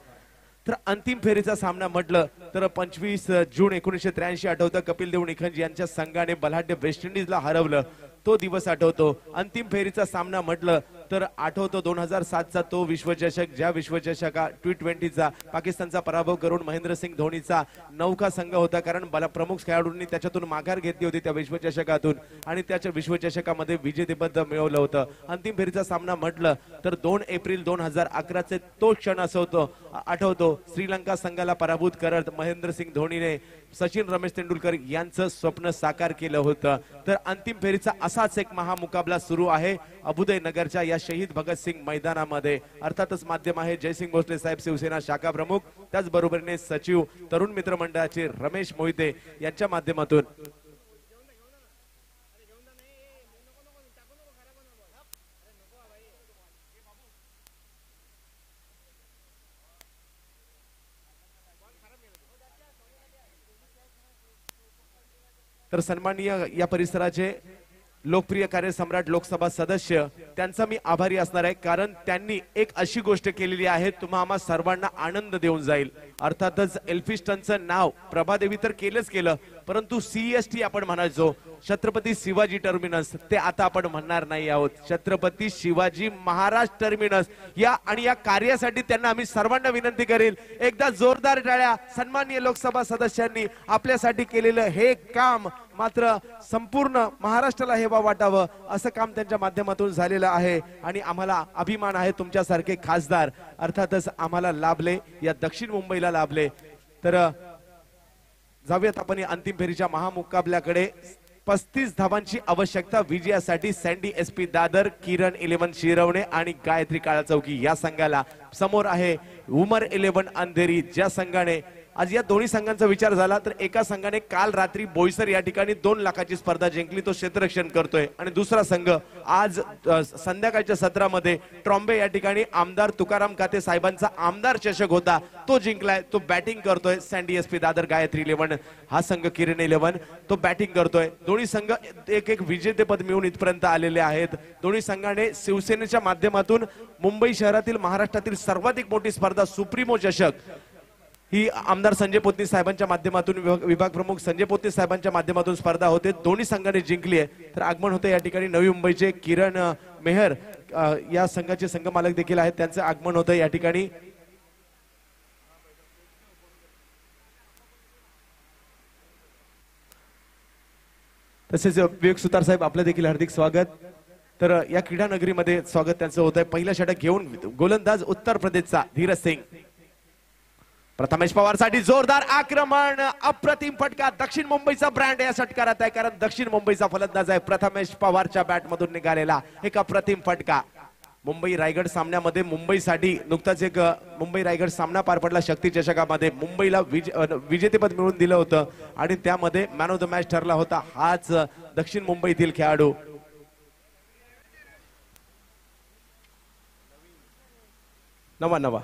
तर अंतिम फेरीचा सामना म्हटलं तर 25 जून 1983 आठवतं. कपिल देव निखंज यांच्या संघाने बलाढ्य वेस्ट इंडिजला हरवलं, तो दिवस आठवतो. अंतिम फेरीचा सामना म्हटलं तर आठवतो 2007चा तो विश्वचषक, ज्या विश्वचषका T20चा पाकिस्तानचा पराभव करून महेंद्रसिंग धोनीचा नौका संघ होता, कारण प्रमुख खेळाडूंनी त्याच्यातून माघार घेतली होती त्या विश्वचषकातून आणि त्याच्या विश्वचषकामध्ये विजेतेपद मिळवलं होतं. अंतिम फेरीचा सामना म्हटलं तर 2 एप्रिल 2011चे तो क्षण असं आठवतो. श्रीलंका संघाला पराभूत करत महेंद्रसिंग धोनीने सचिन रमेश तेंडुलकर यांचं स्वप्न साकार केलं होतं. तर अंतिम फेरीचा असाच एक महामुकाबला सुरू आहे अभुदय नगरच्या या शहीद भगतसिंग मैदानामध्ये. अर्थातच माध्यम आहे जयसिंग भोसले साहेब शिवसेना शाखा प्रमुख, त्याचबरोबरीने सचिव तरुण मित्र मंडळाचे रमेश मोहिते यांच्या माध्यमातून. तर सन्माननीय या परिसराचे लोकप्रिय कार्यसम्राट लोकसभा सदस्य, त्यांचा मी आभारी असणार आहे, कारण त्यांनी एक अशी गोष्ट केलेली आहे तुम्हा सर्वांना आनंद देऊन जाईल. अर्थातच एल्फिस्टनचं नाव प्रभादेवी तर केलंच केलं, परंतु सीएसटी आपण म्हणायचो, छत्रपती शिवाजी टर्मिनस, ते आता आपण म्हणणार नाही आहोत. छत्रपती शिवाजी महाराज टर्मिनस या कार्यासाठी त्यांना आम्ही सर्वांना विनंती करेल, एकदा जोरदार टाळ्या. सन्माननीय लोकसभा सदस्यांनी आपल्यासाठी केलेलं हे काम मात्र संपूर्ण महाराष्ट्राला हेवा वाटावं असं काम त्यांच्या माध्यमातून झालेलं आहे आणि आम्हाला अभिमान आहे तुमच्यासारखे खासदार अर्थातच आम्हाला लाभले, या दक्षिण मुंबईला लाभले. तर जाऊयात आपण या अंतिम फेरीच्या महामुकाबल्याकडे. 35 धावांची आवश्यकता विजयासाठी सँडी एसपी दादर, किरण 11 शिरवणे आणि गायत्री काळा चौकी या संघाला. समोर आहे उमर 11 अंधेरी, ज्या संघाने आज या दोन्ही संघांचा विचार झाला तर एका संघाने काल रात्री बोईसर या ठिकाणी 2 लाखाची स्पर्धा जिंकली, तो क्षेत्ररक्षण करतोय, आणि दुसरा संघ आज संध्याकाळच्या सत्रामध्ये ट्रॉम्बे या ठिकाणी आमदार तुकाराम काते साहेबांचा आमदार चषक होता तो जिंकलाय, तो बॅटिंग करतोय. सँडी एसपी दादर, गायत्री 11 हा संघ, किरण 11 तो बॅटिंग करतोय. दोन्ही संघ एक विजेतेपद मिळून इथपर्यंत आलेले आहेत. दोन्ही संघाने शिवसेनेच्या माध्यमातून मुंबई शहरातील महाराष्ट्रातील सर्वाधिक मोठी स्पर्धा सुप्रीमो चषक ही आमदार संजय पोतनी साहेबांच्या माध्यमातून, विभाग प्रमुख संजय पोतनी साहेबांच्या माध्यमातून स्पर्धा होते, दोन्ही संघाने जिंकली आहे. तर आगमन होते या ठिकाणी नवी मुंबईचे किरण मेहर या संघाचे संघमालक देखील आहेत, त्यांचं आगमन होतं या ठिकाणी. तसेच विवेक सुतार साहेब, आपलं देखील हार्दिक स्वागत. तर या क्रीडा नगरीमध्ये स्वागत त्यांचं होत आहे. पहिला षटक घेऊन गोलंदाज उत्तर प्रदेशचा धीरज सिंग. प्रथमेश पवार साठी जोरदार आक्रमण, अप्रतिम फटका. दक्षिण मुंबईचा ब्रँड या षटकारात आहे, कारण दक्षिण मुंबईचा फलंदाज आहे प्रथमेश पवारच्या बॅट मधून निघालेला एक अप्रतिम फटका. मुंबई रायगड सामन्यामध्ये मुंबईसाठी नुकताच एक मुंबई रायगड सामना पार पडला शक्ती चषकामध्ये. मुंबईला विजेतेपद मिळवून दिलं होतं आणि त्यामध्ये मॅन ऑफ द मॅच ठरला होता हाच दक्षिण मुंबईतील खेळाडू. नवा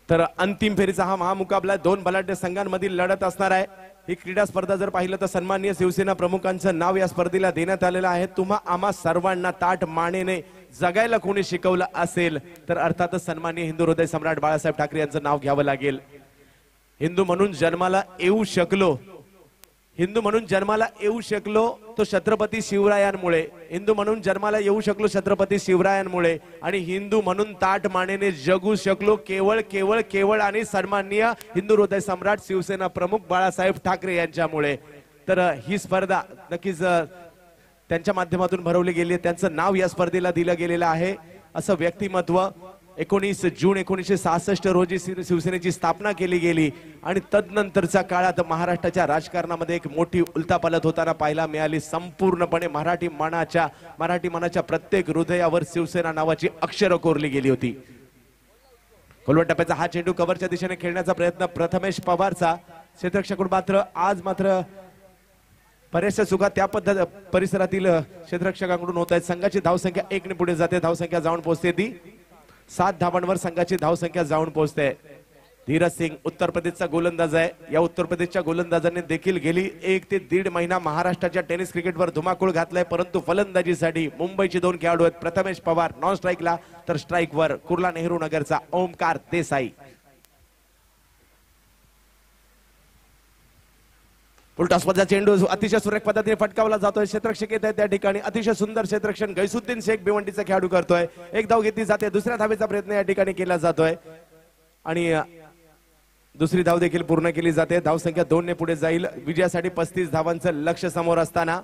तर अंतिम फेरीचा हा महामुकाबला 2 बलाढ्य संघांमधील लढत असणार आहे. ही क्रीडा स्पर्धा जर पाहिलं तर सन्माननीय शिवसेना प्रमुखांचं नाव या स्पर्धेला देण्यात आलेलं आहे. तुम्हा आम्हा सर्वांना ताठ मानेने जगायला कोणी शिकवलं असेल तर अर्थातच सन्माननीय हिंदू हृदय सम्राट बाळासाहेब ठाकरे यांचं नाव घ्यावं लागेल. हिंदू म्हणून जन्माला येऊ शकलो, हिंदू म्हणून जन्माला येऊ शकलो तो छत्रपती शिवरायांमुळे, हिंदू म्हणून जन्माला येऊ शकलो छत्रपती शिवरायांमुळे, आणि हिंदू म्हणून ताठ मानेने जगू शकलो केवळ केवळ केवळ आणि सन्माननीय हिंदू हृदय सम्राट शिवसेना प्रमुख बाळासाहेब ठाकरे यांच्यामुळे. तर ही स्पर्धा नक्कीच त्यांच्या माध्यमातून भरवली गेली आहे, त्यांचं नाव या स्पर्धेला दिलं गेलेलं आहे. असं व्यक्तिमत्व 19 जून 1966 रोजी शिवसेनेची स्थापना केली गेली आणि तदनंतरच्या काळात महाराष्ट्राच्या राजकारणामध्ये एक मोठी उलथापालथ होताना पाहायला मिळाली. संपूर्णपणे मराठी मनाच्या प्रत्येक हृदयावर शिवसेना नावाची अक्षरं कोरली गेली होती. खोलवट टप्प्याचा हा चेंडू कव्हरच्या दिशेने खेळण्याचा प्रयत्न प्रथमेश पवारचा, क्षेत्ररक्षकाकडून मात्र बऱ्याचशा चुका त्या परिसरातील क्षेत्ररक्षकांकडून होत आहेत. संघाची धावसंख्या 1 ने पुढे जाते, धावसंख्या जाऊन पोहोचते ती 7 धावांवर संघाची धावसंख्या जाऊन पोहोचते. धीरज सिंग उत्तर प्रदेशचा गोलंदाज आहे. या उत्तर प्रदेशच्या गोलंदाजाने देखील गेली 1 ते 1.5 महिना महाराष्ट्राच्या टेनिस क्रिकेटवर धुमाकूळ घातलाय, परंतु फलंदाजीसाठी मुंबईचे 2 खेळाडू आहेत. प्रथमेश पवार नॉन स्ट्राईकला, तर स्ट्राईकवर कुर्ला नेहरू नगरचा ओमकार देसाई. उलटास्पदा चेंडू अतिशय सुरेख पद्धतीने फटकावला जातोय. क्षेत्ररक्षक येत आहे त्या ठिकाणी, अतिशय सुंदर क्षेत्ररक्षण गैसुद्दीन शेख भिवंडीचा खेळाडू करतोय. एक धाव घेतली जाते, दुसऱ्या धावेचा प्रयत्न या ठिकाणी केला जातोय आणि दुसरी धाव देखील पूर्ण केली जाते. धावसंख्या 2 ने पुढे जाईल. विजयासाठी 35 धावांचं लक्ष समोर असताना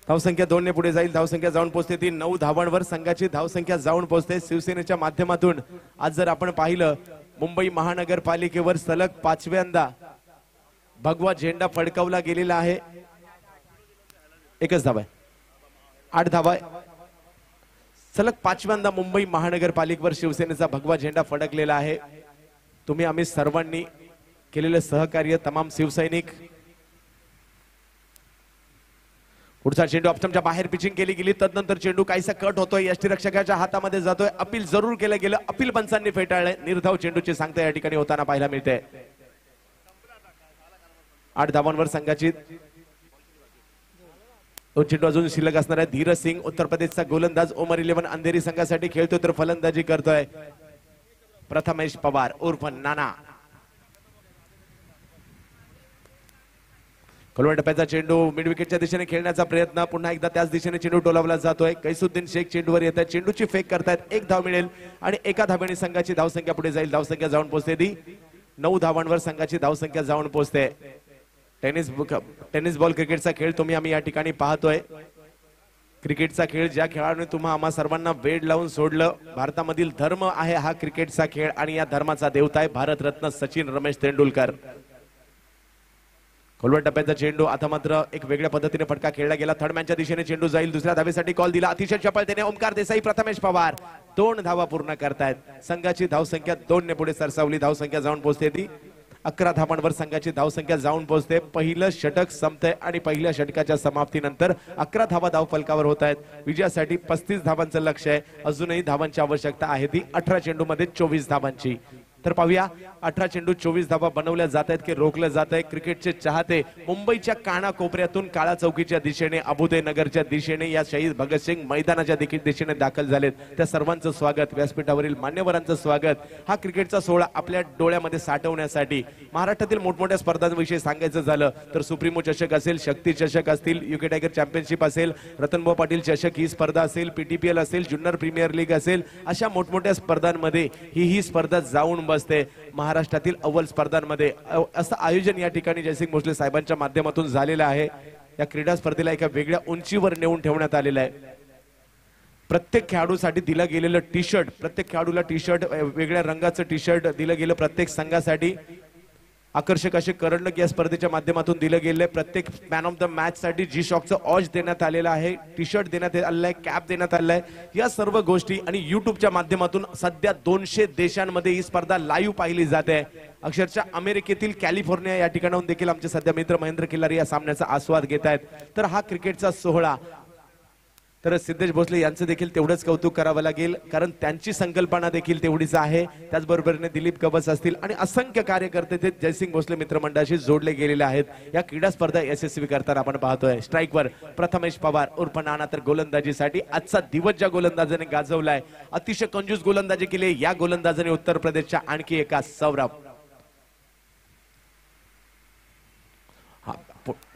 धावसंख्या 2 ने पुढे जाईल. धावसंख्या जाऊन पोहोचते ती 9 धावांवर संघाची धावसंख्या जाऊन पोहोचते. शिवसेनेच्या माध्यमातून आज जर आपण पाहिलं मुंबई महानगरपालिकेवर सलग 5व्यांदा भगवा झेंडा फडकावला गेलेला आहे. एकच धाव आहे, 8 धावा सलग 5व्यांदा मुंबई महानगरपालिकेवर शिवसेनेचा भगवा झेंडा फडकलेला आहे. तुम्ही आम्ही सर्वांनी केलेले सहकार्य, तमाम शिवसैनिक. पुढचा चेंडू ऑप्शनच्या बाहेर पिचिंग केली गेली, तदनंतर चेंडू काहीसा कट होतोय, यष्टीरक्षकाच्या हातामध्ये जातोय. अपील जरूर केलं गेलं, अपील पंचांनी फेटाळले. निर्धाव चेंडूची सांगता या ठिकाणी होताना पाहायला मिळते. 8 धावांवर संघाची दोन चेंडू अजून शिल्लक असणार आहे. धीरज सिंग उत्तर प्रदेशचा गोलंदाज ओमर 11 अंधेरी संघासाठी खेळतोय तर फलंदाजी करतोय प्रथमेश पवार उर्फ नाना. खोलवर टप्प्याचा चेंडू मिड विकेटच्या दिशेने खेळण्याचा प्रयत्न, पुन्हा एकदा त्याच दिशेने चेंडू टोलावला जातोय. कैसुद्दीन शेख चेंडूवर येत आहे, चेंडूची फेक करतायत, एक धाव मिळेल आणि एका धाब्याने संघाची धावसंख्या पुढे जाईल. धावसंख्या जाऊन पोहोचते ती 9 धावांवर संघाची धावसंख्या जाऊन पोहोचते. टेनिस बॉल क्रिकेटचा खेळ आम्ही या ठिकाणी पाहतोय. क्रिकेटचा खेळ ज्या खेळाडूने तुम्हा आम्हा सर्वांना वेड लावून सोडलं. भारतामधील धर्म आहे हा क्रिकेटचा खेळ आणि या धर्माचा देवता आहे भारतरत्न सचिन रमेश तेंडुलकर. खोलवर टप्प्याचा चेंडू आता मात्र एक वेगळ्या पद्धतीने फटका खेळला गेला. थर्ड मॅनच्या दिशेने चेंडू जाईल. दुसऱ्या धावेसाठी कॉल दिला अतिशय चपळतेने ओमकार देसाई, प्रथमेश पवार 2 धावा पूर्ण करतायत. संघाची धावसंख्या 2 ने पुढे सरसावली. धावसंख्या जाऊन पोहोचते ती 11 धावांवर संघाची धावसंख्या जाऊन पोहोचते. पहिलं षटक संपतंय आणि पहिल्या षटकाच्या समाप्तीनंतर 11 धावा धावफलकावर होत आहेत. विजयासाठी 35 धावांचं लक्ष आहे. अजूनही धावांची आवश्यकता आहे ती 18 चेंडूमध्ये 24 धावांची. तर पाहूया 18 चेंडू 24 धावा बनवल्या जात आहेत की रोखलं जात आहे. क्रिकेटचे चाहते मुंबईच्या कानाकोपऱ्यातून काळा चौकीच्या दिशेने, अभुदय नगरच्या दिशेने, या शहीद भगतसिंग मैदानाच्या देखील दिशेने दाखल झालेत. त्या सर्वांचं स्वागत, व्यासपीठावरील मान्यवरांचं स्वागत. हा क्रिकेटचा सोहळा आपल्या डोळ्यामध्ये साठवण्यासाठी महाराष्ट्रातील मोठमोठ्या स्पर्धांविषयी सांगायचं झालं तर सुप्रीमो चषक असेल, शक्ती चषक असतील, युके टायगर चॅम्पियनशिप असेल, रतनभाऊ पाटील चषक ही स्पर्धा असेल, पीटीपीएल असेल, जुन्नर प्रीमियर लीग असेल, अशा मोठमोठ्या स्पर्धांमध्ये ही स्पर्धा जाऊन बसते. महाराष्ट्रातील अव्वल स्पर्धांमध्ये असं आयोजन या ठिकाणी जयसिंग भोसले साहेबांच्या माध्यमातून झालेलं आहे. या क्रीडा स्पर्धेला एका वेगळ्या उंचीवर नेऊन ठेवण्यात आलेलं आहे. प्रत्येक खेळाडूसाठी दिलं गेलेलं टी शर्ट, प्रत्येक खेळाडूला टी शर्ट, वेगळ्या रंगाचं टी शर्ट दिलं गेलं. प्रत्येक संघासाठी आकर्षक असे करंडक या स्पर्धेच्या माध्यमातून दिलं गेले. प्रत्येक मॅन ऑफ द मॅच साठी जी शॉकचं ऑज देण्यात आलेलं आहे, टी शर्ट देण्यात आलेलं आहे, कॅप देण्यात आलेला आहे. या सर्व गोष्टी आणि युट्यूबच्या माध्यमातून सध्या 200 देशांमध्ये ही स्पर्धा लाईव्ह पाहिली जाते. अक्षरशः अमेरिकेतील कॅलिफोर्निया या ठिकाणाहून देखील आमचे सध्या मित्र महेंद्र किल्लारी या सामन्याचा आस्वाद घेत आहेत. तर हा क्रिकेटचा सोहळा, तर सिद्धेश भोसले यांचं देखील तेवढंच कौतुक करावं लागेल कारण त्यांची संकल्पना देखील तेवढीच आहे. त्याचबरोबरीने दिलीप कबस असतील आणि असंख्य कार्यकर्ते ते जयसिंग भोसले मित्रमंडळाशी जोडले गेलेले आहेत. या क्रीडा स्पर्धा यशस्वी करताना आपण पाहतोय. स्ट्राईकवर प्रथमेश पवार उर्फ नाना, तर गोलंदाजीसाठी आजचा दिवस ज्या गोलंदाजाने गाजवलाय, अतिशय कंजूस गोलंदाजी केली या गोलंदाजाने उत्तर प्रदेशच्या आणखी एका सौरभ.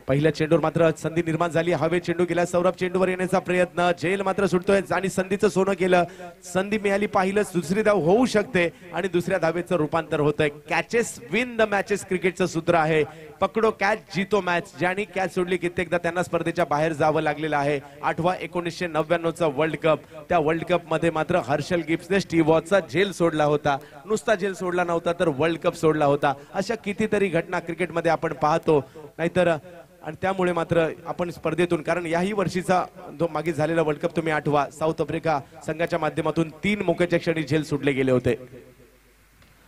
पहिल्या चेंडूवर मात्र संधी निर्माण झाली. हवे चेंडू गेला, सौरभ चेंडूवर येण्याचा प्रयत्न, झेल मात्र सुटतोय आणि संधीचं सोनं केलं. संधी मिळाली, पाहिलं दुसरी धाव होऊ शकते आणि दुसऱ्या धावेचं रूपांतर होतंय. कॅचेस विन द मॅचेस क्रिकेटचं सूत्र आहे. पकडो कॅच जीतो मॅच. ज्यांनी कॅच सोडली कित्येकदा त्यांना स्पर्धेच्या बाहेर जावं लागलेलं आहे. 8वा 1999चा वर्ल्ड कप, त्या वर्ल्ड कप मध्ये मात्र हर्षल गिब्सने स्टीव्ह वॉटचा झेल सोडला होता. नुसता झेल सोडला नव्हता तर वर्ल्ड कप सोडला होता. अशा कितीतरी घटना क्रिकेटमध्ये आपण पाहतो. नाहीतर आणि त्यामुळे मात्र आपण स्पर्धेतून, कारण याही वर्षीचा जो मागे झालेला वर्ल्ड कप तुम्ही आठवा, साऊथ आफ्रिका संघाच्या माध्यमातून 3 मोक्याच्या क्षणी झेल सुटले गेले होते.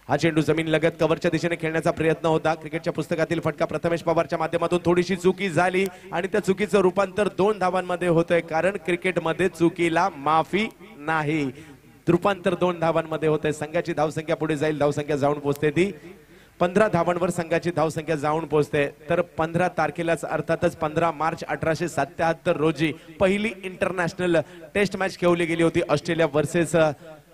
हा चेंडू जमीन लगत कव्हरच्या दिशेने खेळण्याचा प्रयत्न होता. क्रिकेटच्या पुस्तकातील फटका प्रथमेश पवारच्या माध्यमातून थोडीशी चुकी झाली आणि त्या चुकीचं रूपांतर 2 धावांमध्ये होतंय कारण क्रिकेटमध्ये चुकीला माफी नाही. रूपांतर 2 धावांमध्ये होतंय. संघाची धावसंख्या पुढे जाईल. धावसंख्या जाऊन पोहोचते ती 15 धावांवर संघाची धावसंख्या जाऊन पोहोचते. तर 15 तारखेलाच अर्थातच 15 मार्च 1877 रोजी पहिली इंटरनॅशनल टेस्ट मॅच खेळवली गेली होती ऑस्ट्रेलिया वर्सेस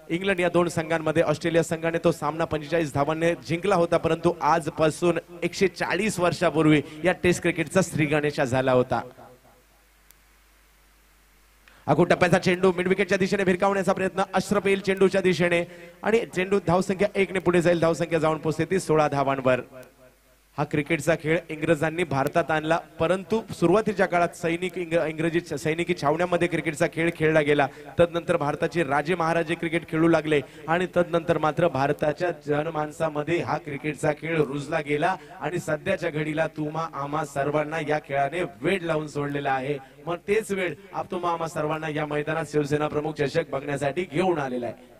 इंग्लंड या 2 संघांमध्ये. ऑस्ट्रेलिया संघाने तो सामना 45 धावांनी जिंकला होता, परंतु आजपासून 140 वर्षापूर्वी या टेस्ट क्रिकेटचा श्रीगणेशा झाला होता. अगो टप्प्याचा चेंडू मिड विकेटच्या दिशेने भिरकावण्याचा प्रयत्न, अश्रफ येईल चेंडूच्या दिशेने आणि चेंडू धावसंख्या 1 ने पुढे जाईल. धावसंख्या जाऊन पोहोचते ती 16 धावांवर. हा क्रिकेटचा खेळ इंग्रजांनी भारतात आणला, परंतु सुरुवातीच्या काळात इंग्रजी सैनिकी छावण्यामध्ये क्रिकेटचा खेळ खेळला गेला. तदनंतर भारताचे राजे महाराजे क्रिकेट खेळू लागले आणि तदनंतर मात्र भारताच्या जनमानसामध्ये हा क्रिकेटचा खेळ रुजला गेला आणि सध्याच्या घडीला तुम्हा आम्हा सर्वांना या खेळाने वेड लावून सोडलेला आहे. मग तेच वेळ तुम्हा आम्हा सर्वांना या मैदानात शिवसेना प्रमुख चषक बघण्यासाठी घेऊन आलेला आहे.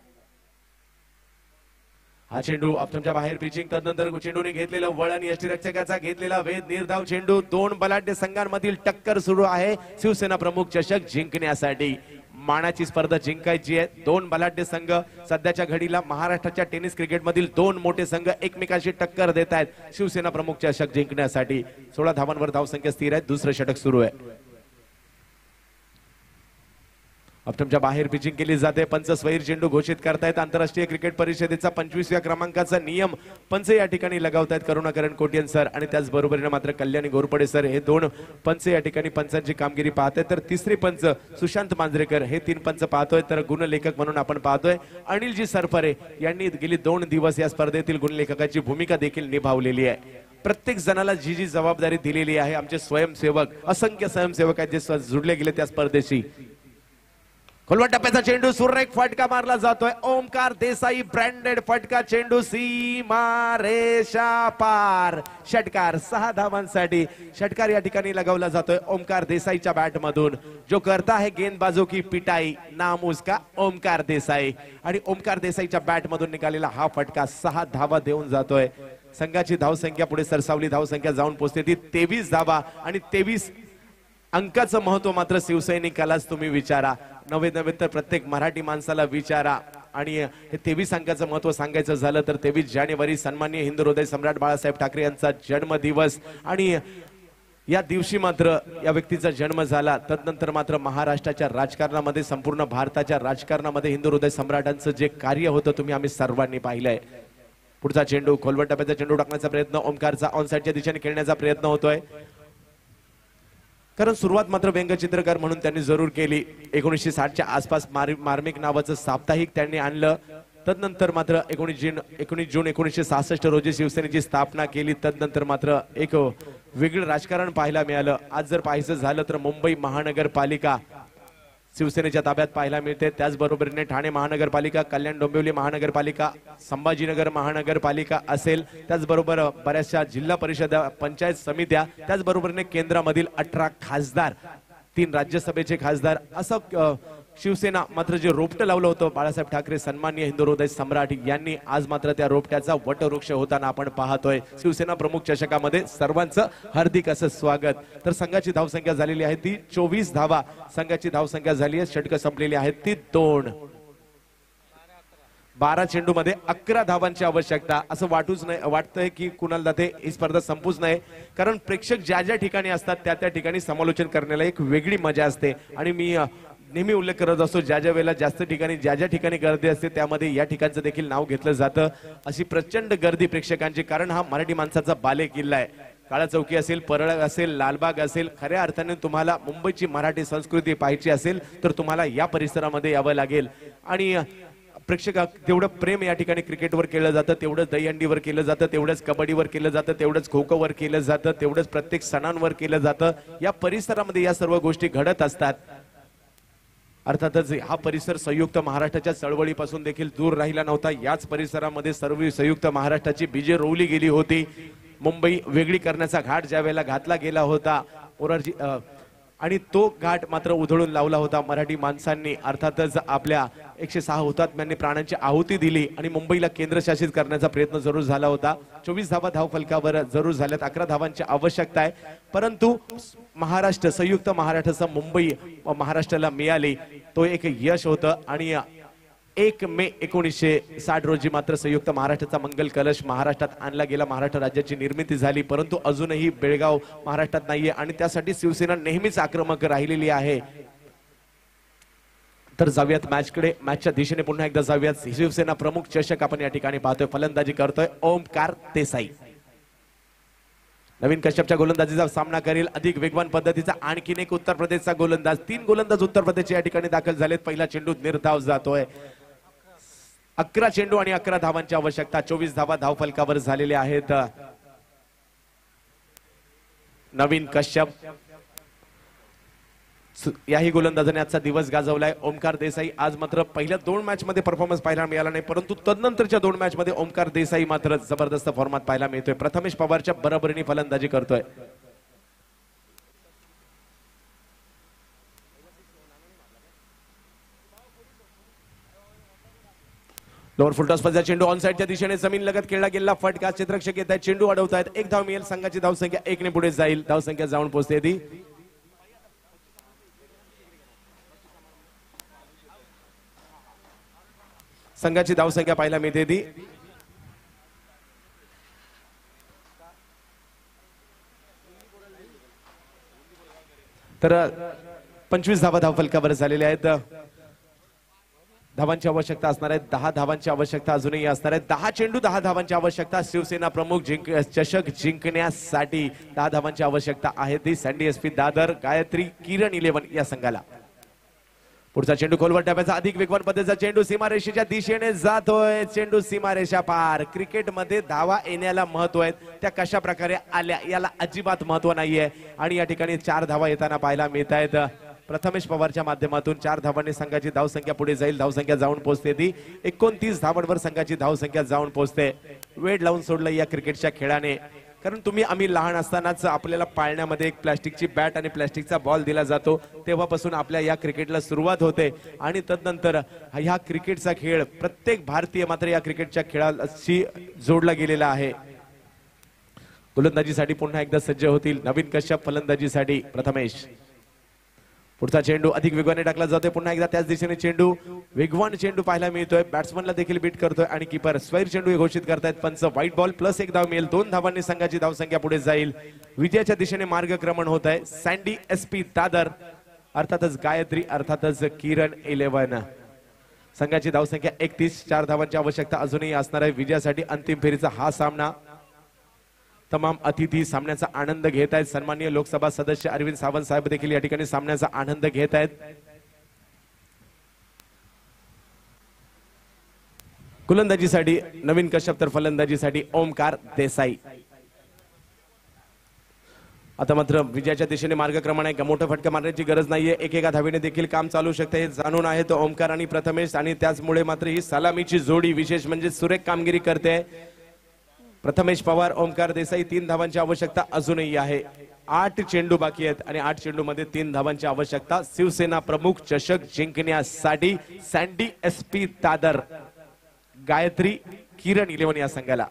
हा चेंडू तुमच्या बाहेर पिचिंग, तदनंतर चेंडूने घेतलेलं वळण, यष्टीरक्षकाचा घेतलेला वेध, निर्धाव चेंडू. 2 बलाढ्य संघांमधील टक्कर सुरू आहे शिवसेना प्रमुख चषक जिंकण्यासाठी. मानाची स्पर्धा जिंकायची आहे. 2 बलाढ्य संघ सध्याच्या घडीला महाराष्ट्राच्या टेनिस क्रिकेटमधील 2 मोठे संघ एकमेकांशी टक्कर देत आहेत शिवसेना प्रमुख चषक जिंकण्यासाठी. 16 धावांवर धावसंख्या स्थिर आहे. दुसरं षटक सुरू आहे. ऑप्टमच्या बाहेर पिचिंग केली जाते. पंच स्वैर चेंडू घोषित करतायत. आंतरराष्ट्रीय क्रिकेट परिषदेचा 25व्या क्रमांकाचा नियम पंच या ठिकाणी लगावतायत करुणाकरण कोटियन सर आणि त्याचबरोबरीने मात्र कल्याणी घोरपडे सर हे दोन पंच या ठिकाणी पंचांची कामगिरी पाहताय. तर तिसरे पंच सुशांत मांजरेकर हे 3 पंच पाहतोय. तर गुणलेखक म्हणून आपण पाहतोय अनिलजी सरफरे यांनी गेली 2 दिवस या स्पर्धेतील गुणलेखकाची भूमिका देखील निभावलेली आहे. प्रत्येक जणाला जी जी जबाबदारी दिलेली आहे आमचे स्वयंसेवक असंख्य स्वयंसेवक आहेत जे जुडले गेले त्या स्पर्धेशी. खोलवट टप्प्याचा चेंडू सुरेख फटका मारला जातोय. ओमकार देसाई ब्रँडेड फटका चेंडू सीमा रेषा पार. षटकार 6 धावांसाठी षटकार या ठिकाणी लगावला जातोय ओमकार देसाईच्या बॅट मधून. जो करता है गेंदबाजों की पिटाई नाम उसका ओमकार देसाई आणि ओमकार देसाईच्या बॅट मधून निघालेला हा फटका 6 धावा देऊन जातोय. संघाची धावसंख्या पुढे सरसावली. धावसंख्या जाऊन पोहोचते ती 23 धावा आणि 23 अंकाचं महत्व मात्र शिवसैनिकालाच तुम्ही विचारा. नवे तर प्रत्येक मराठी माणसाला विचारा. आणि हे 23 अंकाचं महत्व सांगायचं झालं तर 23 जानेवारी सन्माननीय हिंदू हृदय सम्राट बाळासाहेब ठाकरे यांचा जन्मदिवस आणि या दिवशी मात्र या व्यक्तीचा जन्म झाला. तदनंतर मात्र महाराष्ट्राच्या राजकारणामध्ये संपूर्ण भारताच्या राजकारणामध्ये हिंदू हृदय सम्राटांचं जे कार्य होतं तुम्ही आम्ही सर्वांनी पाहिलंय. पुढचा चेंडू खोलवट टप्प्याचा चेंडू टाकण्याचा प्रयत्न ओमकारचा ऑनसाइडच्या दिशेने खेळण्याचा प्रयत्न होतोय. कारण सुरुवात मात्र व्यंगचित्रकार म्हणून त्यांनी जरूर केली. 1960च्या आसपास मार्मिक नावाचं साप्ताहिक त्यांनी आणलं. तदनंतर मात्र 19 जून 1966 रोजी शिवसेनेची स्थापना केली. तदनंतर मात्र एक वेगळं राजकारण पाहायला मिळालं. आज जर पाहायचं झालं तर मुंबई महानगरपालिका शिवसेनेच्या ताब्यात पाहायला मिळते. त्याचबरोबरीने ठाणे महानगरपालिका, कल्याण डोंबिवली महानगरपालिका, संभाजीनगर महानगरपालिका असेल, त्याचबरोबर बऱ्याचशा जिल्हा परिषद पंचायत समित्या, त्याचबरोबरीने केंद्रामधील 18 खासदार, 3 राज्यसभेचे खासदार असं शिवसेना मात्र जे रोपटं लावलं होतं बाळासाहेब ठाकरे सन्माननीय हिंदू हृदय सम्राट यांनी आज मात्र त्या रोपट्याचा वटवृक्ष होताना आपण पाहतोय. शिवसेना प्रमुख चषकामध्ये सर्वांचं हार्दिक असं स्वागत. तर संघाची धावसंख्या झालेली आहे ती 24 धावा संघाची धावसंख्या झाली आहे. षटकं संपलेली आहेत ती 2. 12 चेंडू मध्ये 11 धावांची आवश्यकता. असं वाटतंय की कुणाला ते ही स्पर्धा संपूच नाही. कारण प्रेक्षक ज्या ज्या ठिकाणी असतात त्या त्या ठिकाणी समालोचन करण्याला एक वेगळी मजा असते. आणि मी नेहमी उल्लेख करत असतो ज्या ज्या वेळेला जास्त ठिकाणी ज्या ज्या ठिकाणी गर्दी असते त्यामध्ये या ठिकाणचं देखील नाव घेतलं जातं. अशी प्रचंड गर्दी प्रेक्षकांची. कारण हा मराठी माणसाचा बाले किल्ला आहे. काळा चौकी असेल, परळ असेल, लालबाग असेल, खऱ्या अर्थाने तुम्हाला मुंबईची मराठी संस्कृती पाहायची असेल तर तुम्हाला या परिसरामध्ये यावं लागेल. आणि प्रेक्षक तेवढं प्रेम या ठिकाणी क्रिकेटवर केलं जातं, तेवढंच दहीहंडीवर केलं जातं, तेवढंच कबड्डीवर केलं जातं, तेवढंच खो खोवर केलं जातं, तेवढंच प्रत्येक सणांवर केलं जातं. या परिसरामध्ये या सर्व गोष्टी घडत असतात. अर्थातच हा परिसर संयुक्त महाराष्ट्राच्या चळवळीपासून देखील दूर राहिला नव्हता. याच परिसरामध्ये सर्व संयुक्त महाराष्ट्राची बीजे रोवली गेली होती. मुंबई वेगळी करण्याचा घाट ज्या वेळेला घातला गेला होता मोरारजी आणि तो घाट मात्र उधळून लावला होता मराठी माणसांनी. अर्थातच आपल्या 106 हुतात्म्यांनी प्राणांची आहुती दिली आणि मुंबईला केंद्रशासित करण्याचा प्रयत्न जरूर झाला होता. 24 धावा धावफलकावर जरूर झाल्यात. 11 धावांची आवश्यकता आहे. परंतु महाराष्ट्र संयुक्त महाराष्ट्राचा मुंबई महाराष्ट्राला मिळाली तो एक यश होतं. आणि 1 मे 1960 रोजी मात्र संयुक्त महाराष्ट्राचा मंगल कलश महाराष्ट्रात आणला गेला. महाराष्ट्र राज्याची निर्मिती झाली. परंतु अजूनही बेळगाव महाराष्ट्रात नाहीये आणि त्यासाठी शिवसेना नेहमीच आक्रमक राहिलेली आहे. तर जाऊयात मॅचकडे. मॅचच्या दिशेने पुन्हा एकदा जाऊयात. शिवसेना प्रमुख चषक आपण या ठिकाणी पाहतोय. फलंदाजी करतोय ओमकार देसाई. नवीन कश्यपच्या गोलंदाजीचा सामना करेल अधिक वेगवान पद्धतीचा आणखीन एक उत्तर प्रदेशचा गोलंदाज. 3 गोलंदाज उत्तर प्रदेशचे या ठिकाणी दाखल झालेत. पहिला चेंडू निर्धाव जातोय. 11 चेंडू आणि 11 धावांची आवश्यकता. 24 धावा धावफलकावर झालेल्या आहेत. नवीन कश्यप याही गोलंदाजाने आजचा दिवस गाजवलाय. ओमकार देसाई आज मात्र पहिल्या 2 मॅच मध्ये परफॉर्मन्स पाहायला मिळाला नाही, परंतु तदनंतरच्या 2 मॅच मध्ये ओमकार देसाई मात्र जबरदस्त फॉर्मात पाहायला मिळतोय. प्रथमेश पवारच्या बरोबरीने फलंदाजी करतोय. लोअर फुलटॉस पचा चेंडू ऑन साइडच्या दिशेने जमीन लगत खेळला गेला. फटका क्षेत्ररक्षक येत आहेत. चेंडू अडवतायत. 1 धाव मिळेल. संघाची धावसंख्या 1 ने पुढे जाईल. धावसंख्या जाऊन पोहोचते ती संघाची धावसंख्या पाहायला मिळते ती तर 25 धावा धावफलकावर झालेल्या आहेत. धावांची आवश्यकता असणार आहे. 10 धावांची आवश्यकता अजूनही असणार आहे. 10 चेंडू 10 धावांची आवश्यकता. शिवसेना प्रमुख चषक जिंकण्यासाठी 10 धावांची आवश्यकता आहे. ती सँडी एसपी दादर, गायत्री, किरण 11 या संघाला. पुढचा चेंडू खोलवर टप्प्याचा अधिक वेगवान पद्धतीचा चेंडू सीमारेषेच्या दिशेने जातोय. चेंडू सीमारेषा पार. क्रिकेटमध्ये धावा येण्याला महत्व आहे, त्या कशा प्रकारे आल्या याला अजिबात महत्व नाहीये. आणि या ठिकाणी 4 धावा येताना पाहायला मिळत आहेत. प्रथमेश पवारच्या माध्यमातून 4 धावांनी संघाची धावसंख्या पुढे जाईल. धावसंख्या जाऊन पोहोचते ती 29 धावांवर संघाची धावसंख्या जाऊन पोहोचते. वेळ लावून सोडलं या क्रिकेटच्या खेळाने. कारण आम्ही लहान असतानाच आपल्याला पाळण्यामध्ये एक प्लास्टिकची बॅट आणि प्लास्टिकचा बॉल दिला जातो. तेव्हापासून आपल्या या क्रिकेटला सुरुवात होते आणि तदनंतर ह्या क्रिकेटचा खेळ प्रत्येक भारतीय मात्र या क्रिकेटच्या खेळाशी जोडला गेलेला आहे. गोलंदाजीसाठी पुन्हा एकदा सज्ज होतील नवीन कश्यप. फलंदाजीसाठी प्रथमेश. पुढचा चेंडू अधिक वेगवाने टाकला जातोय. पुन्हा एकदा त्याच दिशेने चेंडू वेगवान चेंडू पाहायला मिळतोय. बॅट्समनला देखील बीट करतोय आणि कीपर स्वैर चेंडू घोषित करतायत. पंच व्हाईट बॉल प्लस 1 धाव मिळेल. 2 धावांनी संघाची धावसंख्या पुढे जाईल. विजयाच्या दिशेने मार्गक्रमण होत आहे. सँडी एसपी दादर अर्थातच गायत्री अर्थातच किरण 11. संघाची धावसंख्या 31. 4 धावांची आवश्यकता अजूनही असणार आहे विजयासाठी. अंतिम फेरीचा हा सामना. तमाम अतिथी सामन्याचा आनंद घेत आहेत. सन्माननीय लोकसभा सदस्य अरविंद सावंत साहेब देखील या ठिकाणी सामन्याचा आनंद घेत आहेत. गोलंदाजीसाठी नवीन कश्यप तर फलंदाजीसाठी ओमकार देसाई. आता मात्र विजयाच्या दिशेने मार्गक्रमण आहे. मोठा फटका मारण्याची गरज नाहीये. एकेका धावेने देखील काम चालू शकते हे जाणून आहे तो ओमकार आणि प्रथमेश. आणि त्याचमुळे मात्र ही सलामीची जोडी विशेष म्हणजे सुरेख कामगिरी करते. प्रथमेश पवार, ओमकार देसाई. 3 धावांची आवश्यकता अजूनही आहे. 8 चेंडू बाकी आहेत आणि 8 चेंडू मध्ये 3 धावांची आवश्यकता. शिवसेना प्रमुख चषक जिंकण्यासाठी सँडी एसपी दादर, गायत्री, किरण 11 या संघाला.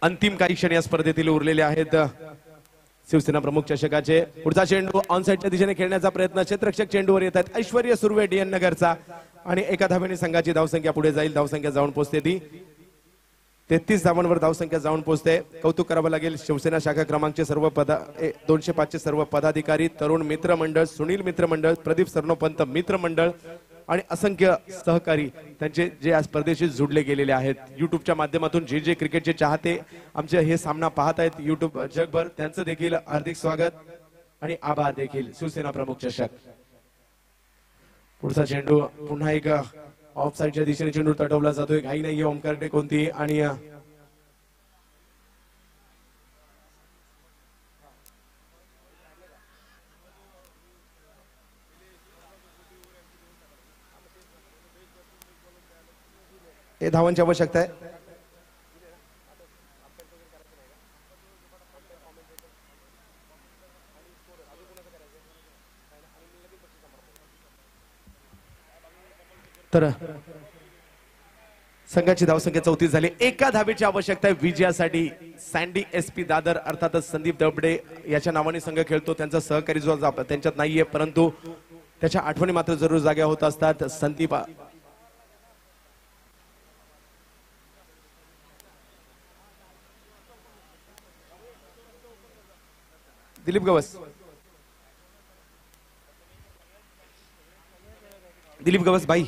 अंतिम काही क्षण या स्पर्धेतील उरलेले आहेत शिवसेना प्रमुख चषकाचे. पुढचा चेंडू ऑनसाइडच्या दिशेने खेळण्याचा प्रयत्न. क्षेत्ररक्षक चेंडूवर येत आहेत. ऐश्वर्य सुर्वे डीएन नगरचा आणि एका धावेने संघाची धावसंख्या पुढे जाईल. धावसंख्या जाऊन पोहोचते ती 33 धावांवर धावसंख्या जाऊन पोहोचते. कौतुक करावं लागेल शिवसेना शाखा क्रमांकचे सर्व 205 चे सर्व पदाधिकारी, तरुण मित्र मंडळ, सुनील मित्र मंडळ, प्रदीप सरनोपंत मित्र मंडळ आणि असंख्य सहकारी त्यांचे जे या स्पर्धेशी जोडले गेलेले आहेत. युट्यूबच्या माध्यमातून जे क्रिकेटचे चाहते आमचे हे सामना पाहत आहेत युट्यूब जगभर, त्यांचं देखील हार्दिक स्वागत आणि आभार देखील. शिवसेना प्रमुख चषक. पुढचा चेंडू पुन्हा एक ऑफ साइडच्या दिशेने चेंडू तटवला जातोय. घाई नाहीये ओमकारने कोणती. आणि हे धावांची आवश्यकता आहे. तर संघाची धावसंख्या 34 झाली. एका धावेची आवश्यकता आहे विजयासाठी. सँडी एसपी दादर अर्थातच संदीप दबडे याच्या नावाने संघ खेळतो. त्यांचा सहकारी जो त्यांच्यात नाहीये परंतु त्याच्या आठवणी मात्र जरूर जाग्या होत असतात. संदीप दिलीप गवस. दिलीप गवस भाई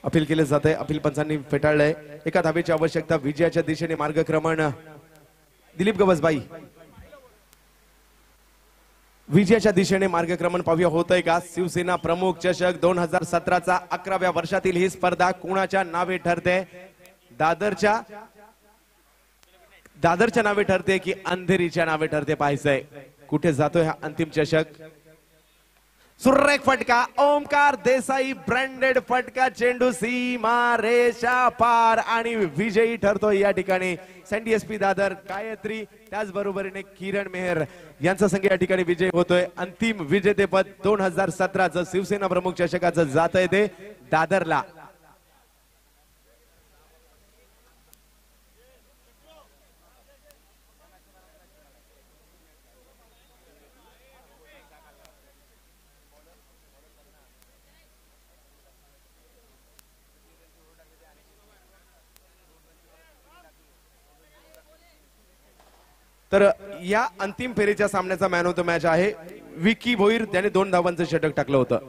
अपील केले जाते. अपील पंचांनी फेटाळलंय. एका धावेची आवश्यकता विजयाच्या दिशेने मार्गक्रमण. दिलीप गवस भाई विजयाच्या दिशेने मार्गक्रमण पाहूया होतंय का. शिवसेना प्रमुख चषक 2017चा 11व्या वर्षातील ही स्पर्धा कोणाच्या नावे ठरते. दादरच्या नावे ठरते की अंधेरीच्या नावे ठरते पाहायचंय. कुठे जातोय हा अंतिम चषक. सुरेख फटका ओमकार देसाई ब्रँडेड फटका. चेंडू सीमा रेषा पार आणि विजयी ठरतोय या ठिकाणी सँडी एसपी दादर, गायत्री त्याच बरोबरीने किरण मेहर यांचा संघ या ठिकाणी विजय होतोय. अंतिम विजेतेपद 2017चं शिवसेना प्रमुख चषकाचं जातंय ते दादरला. तर या अंतिम फेरीच्या सामन्याचा मॅन ऑफ द मॅच आहे विकी भोईर त्याने 2 धावांचं षटक टाकलं होतं.